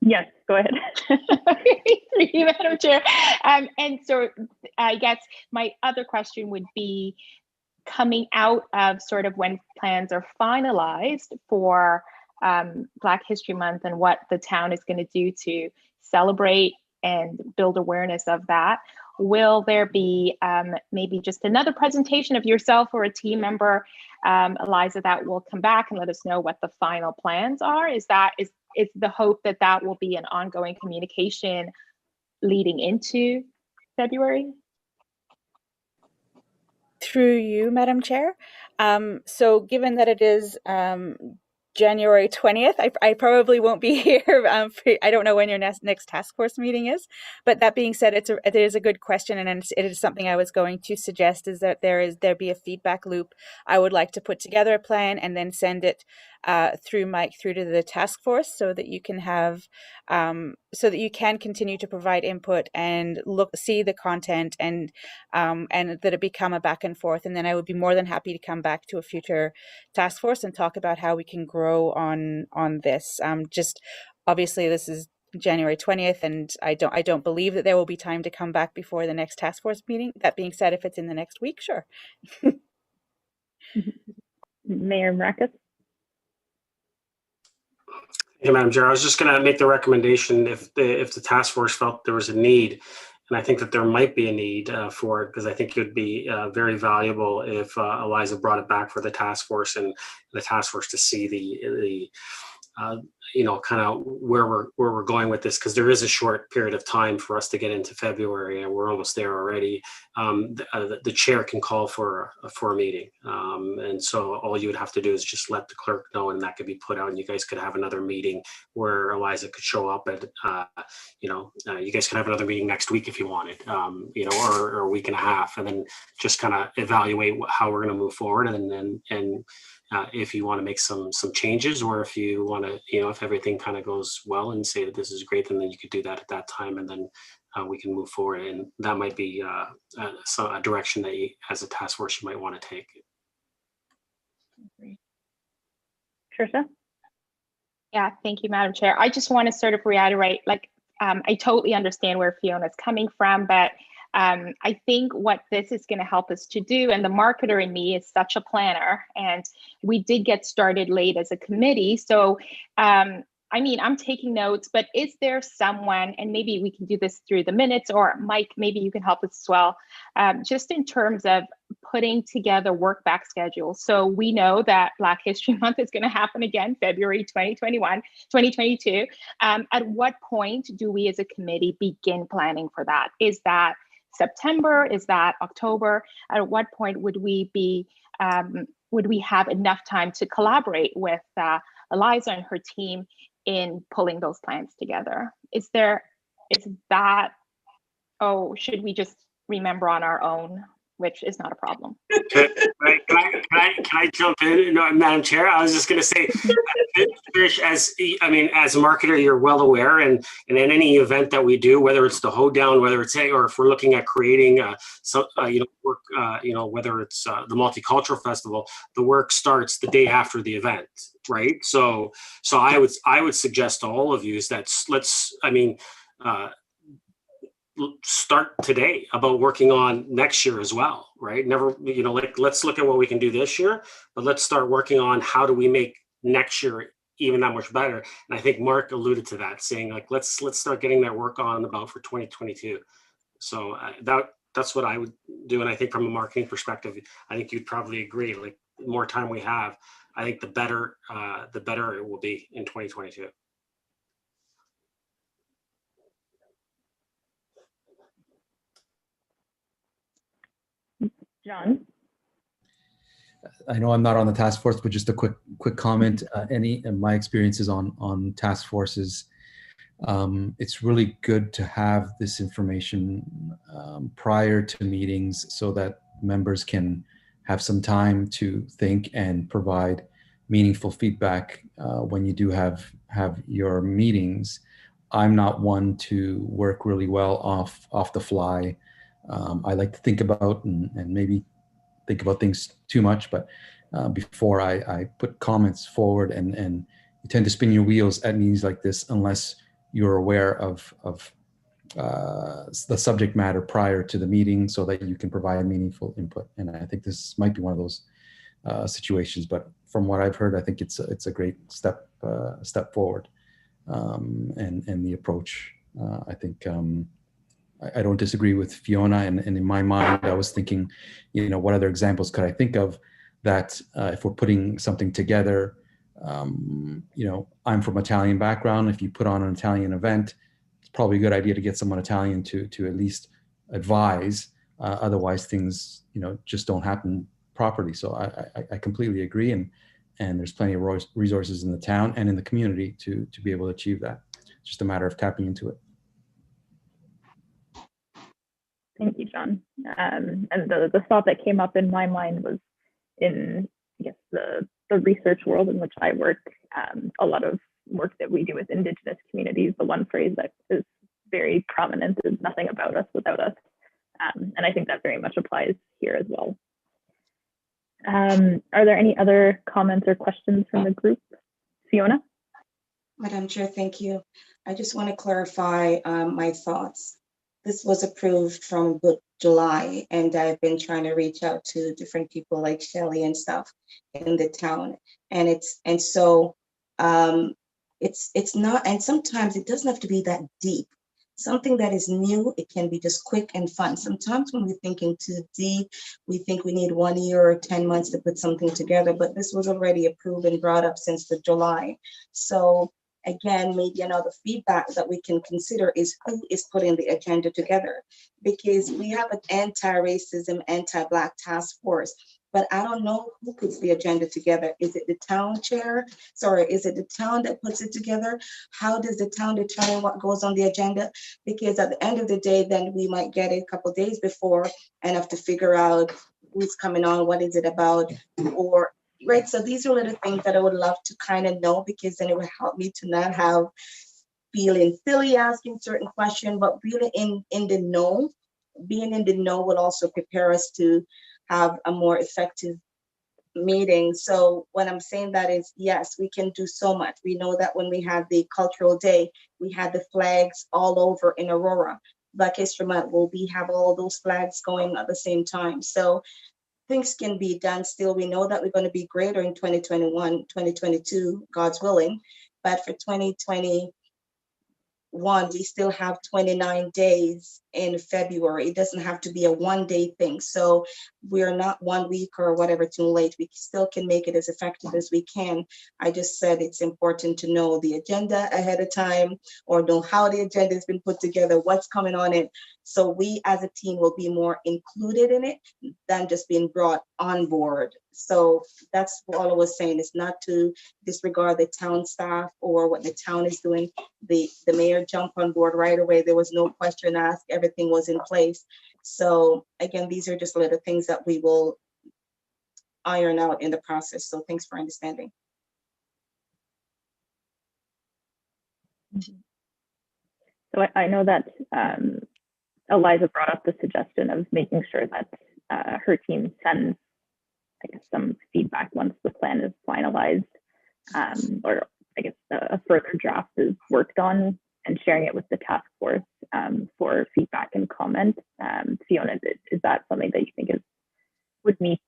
[SPEAKER 2] Yes, go ahead.
[SPEAKER 10] through you, Madam Chair. And so I guess my other question would be, coming out of sort of when plans are finalized for Black History Month and what the town is going to do to celebrate and build awareness of that, will there be maybe just another presentation of yourself or a team member, Eliza, that will come back and let us know what the final plans are? Is the hope that that will be an ongoing communication leading into February?
[SPEAKER 13] Through you, Madam Chair. So given that it is January 20th, I probably won't be here. I don't know when your next task force meeting is, but that being said, it is a good question, and it is something I was going to suggest, is that there be a feedback loop. I would like to put together a plan and then send it through Mike through to the task force, so that you can have so that you can continue to provide input and see the content, and that it become a back and forth. And then I would be more than happy to come back to a future task force and talk about how we can grow on this. Just obviously this is January 20th, and I don't believe that there will be time to come back before the next task force meeting. That being said, if it's in the next week, sure.
[SPEAKER 2] Mayor Marakis.
[SPEAKER 14] Hey, Madam Chair, I was just going to make the recommendation if the task force felt there was a need, and I think that there might be a need for it, because I think it would be very valuable if Eliza brought it back for the task force, and the task force to see the kind of where we're going with this, because there is a short period of time for us to get into February, and we're almost there already. The chair can call for a meeting, and so all you would have to do is just let the clerk know, and that could be put out, and you guys could have another meeting where Eliza could show up at, you guys could have another meeting next week if you wanted, or a week and a half, and then just kind of evaluate how we're going to move forward, and then if you want to make some changes, or if you want to, if everything kind of goes well and say that this is great, then you could do that at that time, and then we can move forward. And that might be a direction that you, as a task force, you might want to take.
[SPEAKER 2] Trisha?
[SPEAKER 10] Yeah, thank you, Madam Chair. I just want to sort of reiterate, I totally understand where Fiona's coming from, but I think what this is going to help us to do, and the marketer in me is such a planner, and we did get started late as a committee. So, I'm taking notes, but is there someone, and maybe we can do this through the minutes, or Mike, maybe you can help us as well, just in terms of putting together work back schedules. So we know that Black History Month is going to happen again, February 2022. At what point do we as a committee begin planning for that? Is that September? Is that October? At what point would we have enough time to collaborate with Eliza and her team in pulling those plans together? Should we just remember on our own, which is not a problem?
[SPEAKER 14] Can I jump in, Madam Chair? I was just going to say, as a marketer, you're well aware, and in any event that we do, whether it's the hoedown, whether it's or if we're looking at creating work, whether it's the Multicultural Festival, the work starts the day after the event, right? So I would suggest to all of you is that let's start today about working on next year as well, right? Let's look at what we can do this year, but let's start working on how do we make next year even that much better. And I think Mark alluded to that, saying let's start getting that work on about for 2022. So that's what I would do. And I think from a marketing perspective, I think you'd probably agree, the more time we have, I think the better it will be in 2022.
[SPEAKER 2] John?
[SPEAKER 15] I know I'm not on the task force, but just a quick comment. My experiences on task forces, It's really good to have this information prior to meetings so that members can have some time to think and provide meaningful feedback when you do have your meetings. I'm not one to work really well off the fly. I like to think about and maybe think about things too much, but before I put comments forward, and you tend to spin your wheels at meetings like this unless you're aware of the subject matter prior to the meeting so that you can provide meaningful input. And I think this might be one of those situations, but from what I've heard, I think it's a great step forward. And the approach, I think I don't disagree with Fiona, and in my mind, I was thinking, what other examples could I think of that if we're putting something together, I'm from Italian background. If you put on an Italian event, it's probably a good idea to get someone Italian to at least advise. Otherwise, things just don't happen properly. So I completely agree, and there's plenty of resources in the town and in the community to be able to achieve that. It's just a matter of tapping into it.
[SPEAKER 2] Thank you, John. And the thought that came up in my mind was in, I guess, the research world in which I work. A lot of work that we do with Indigenous communities, the one phrase that is very prominent is "nothing about us without us." And I think that very much applies here as well. Are there any other comments or questions from the group? Fiona?
[SPEAKER 7] Madam Chair, thank you. I just want to clarify my thoughts. This was approved from July, and I've been trying to reach out to different people like Shelley and stuff in the town. And it's not, and sometimes it doesn't have to be that deep. Something that is new, it can be just quick and fun. Sometimes when we're thinking too deep, we think we need 1 year or 10 months to put something together, but this was already approved and brought up since the July. So again, maybe another feedback that we can consider is who is putting the agenda together, because we have an anti-racism, anti-Black task force, but I don't know who puts the agenda together. Is it the town chair? Sorry, is it the town that puts it together? How does the town determine what goes on the agenda? Because at the end of the day, then we might get it a couple of days before and have to figure out who's coming on, what is it about, or right. So these are little things that I would love to kind of know, because then it would help me to not have feeling silly asking certain questions, but really in the know. Being in the know will also prepare us to have a more effective meeting. So what I'm saying that is, yes, we can do so much. We know that when we had the cultural day, we had the flags all over in Aurora. Black History Month, will we have all those flags going at the same time? So things can be done still. We know that we're going to be greater in 2021, 2022, God's willing. But for 2021, we still have 29 days in February. It doesn't have to be a one-day thing. So we're not 1 week or whatever too late. We still can make it as effective as we can. I just said it's important to know the agenda ahead of time, or know how the agenda has been put together, what's coming on it. So we as a team will be more included in it than just being brought on board. So that's all I was saying. It's not to disregard the town staff or what the town is doing. The mayor jumped on board right away. There was no question asked. Everything was in place. So again, these are just little things that we will iron out in the process. So thanks for understanding.
[SPEAKER 2] So I know that Eliza brought up the suggestion of making sure that her team sends, I guess, some feedback once the plan is finalized, or I guess a further draft is worked on, and sharing it with the task force for feedback and comment. Fiona, is that something that you think would meet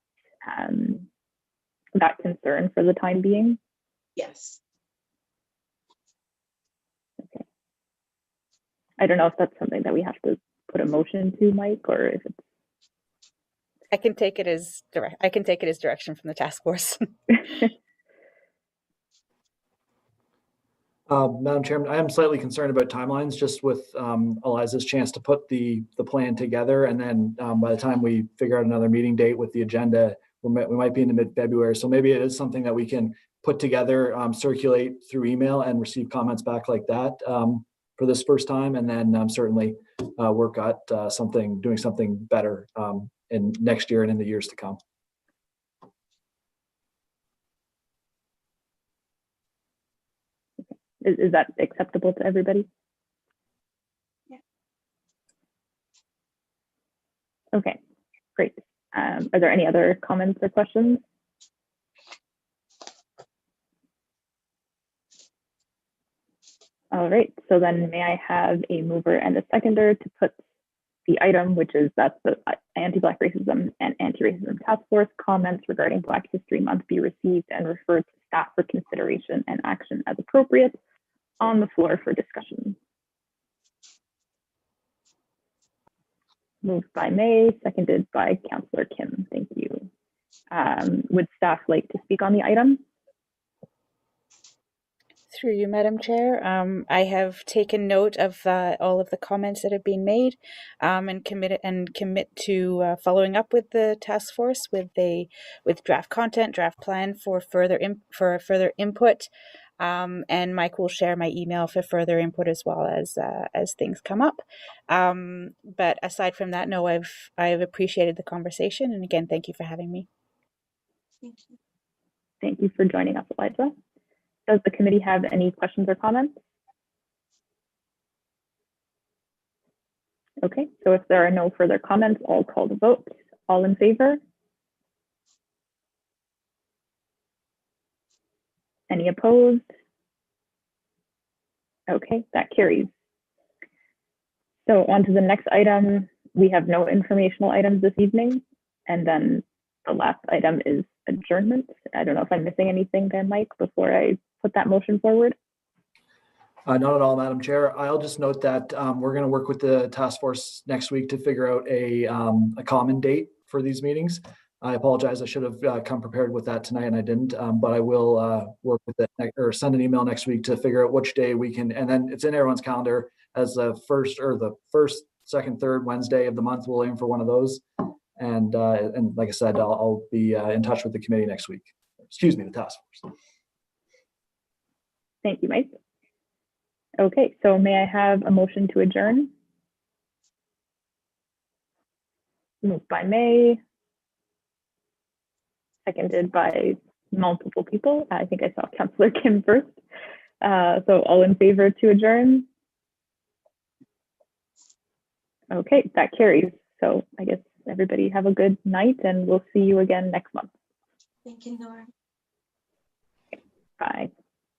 [SPEAKER 2] that concern for the time being?
[SPEAKER 7] Yes.
[SPEAKER 2] Okay. I don't know if that's something that we have to put a motion to, Mike, or if it's.
[SPEAKER 13] I can take it as direction from the task force.
[SPEAKER 1] Madam Chairman, I am slightly concerned about timelines, just with Eliza's chance to put the plan together, and then by the time we figure out another meeting date with the agenda, we might be into mid-February. So maybe it is something that we can put together, circulate through email, and receive comments back like that. for this first time, and then certainly work at doing something better in next year and in the years to come.
[SPEAKER 2] Is that acceptable to everybody?
[SPEAKER 7] Yeah.
[SPEAKER 2] Okay, great. Are there any other comments or questions? All right, so then may I have a mover and a seconder to put the item, which is that's the Anti-Black Racism and Anti-Racism Task Force comments regarding Black History Month be received and referred to staff for consideration and action as appropriate, on the floor for discussion. Moved by May, seconded by Councillor Kim. Thank you. Would staff like to speak on the item?
[SPEAKER 13] Through you, Madam Chair. I have taken note of all of the comments that have been made, and commit to following up with the task force with draft content, draft plan for further input. And Mike will share my email for further input as well as things come up. But aside from that, no, I've appreciated the conversation, and again, thank you for having me.
[SPEAKER 7] Thank you.
[SPEAKER 2] Thank you for joining us, Eliza. Does the committee have any questions or comments? Okay, so if there are no further comments, I'll call the vote. All in favor? Any opposed? Okay, that carries. So on to the next item. We have no informational items this evening. And then the last item is adjournment. I don't know if I'm missing anything there, Mike, before I put that motion forward.
[SPEAKER 1] Not at all, Madam Chair. I'll just note that we're going to work with the task force next week to figure out a common date for these meetings. I apologize. I should have come prepared with that tonight, and I didn't. But I will work with it or send an email next week to figure out which day we can. And then it's in everyone's calendar as the first, second, third Wednesday of the month. We'll aim for one of those. And like I said, I'll be in touch with the committee next week. Excuse me, the task force.
[SPEAKER 2] Thank you, Mike. Okay, so may I have a motion to adjourn? Moved by May, seconded by multiple people. I think I saw Councillor Kim first. So all in favor to adjourn? Okay, that carries. So I guess everybody have a good night, and we'll see you again next month.
[SPEAKER 7] Thank you, Nora.
[SPEAKER 2] Bye.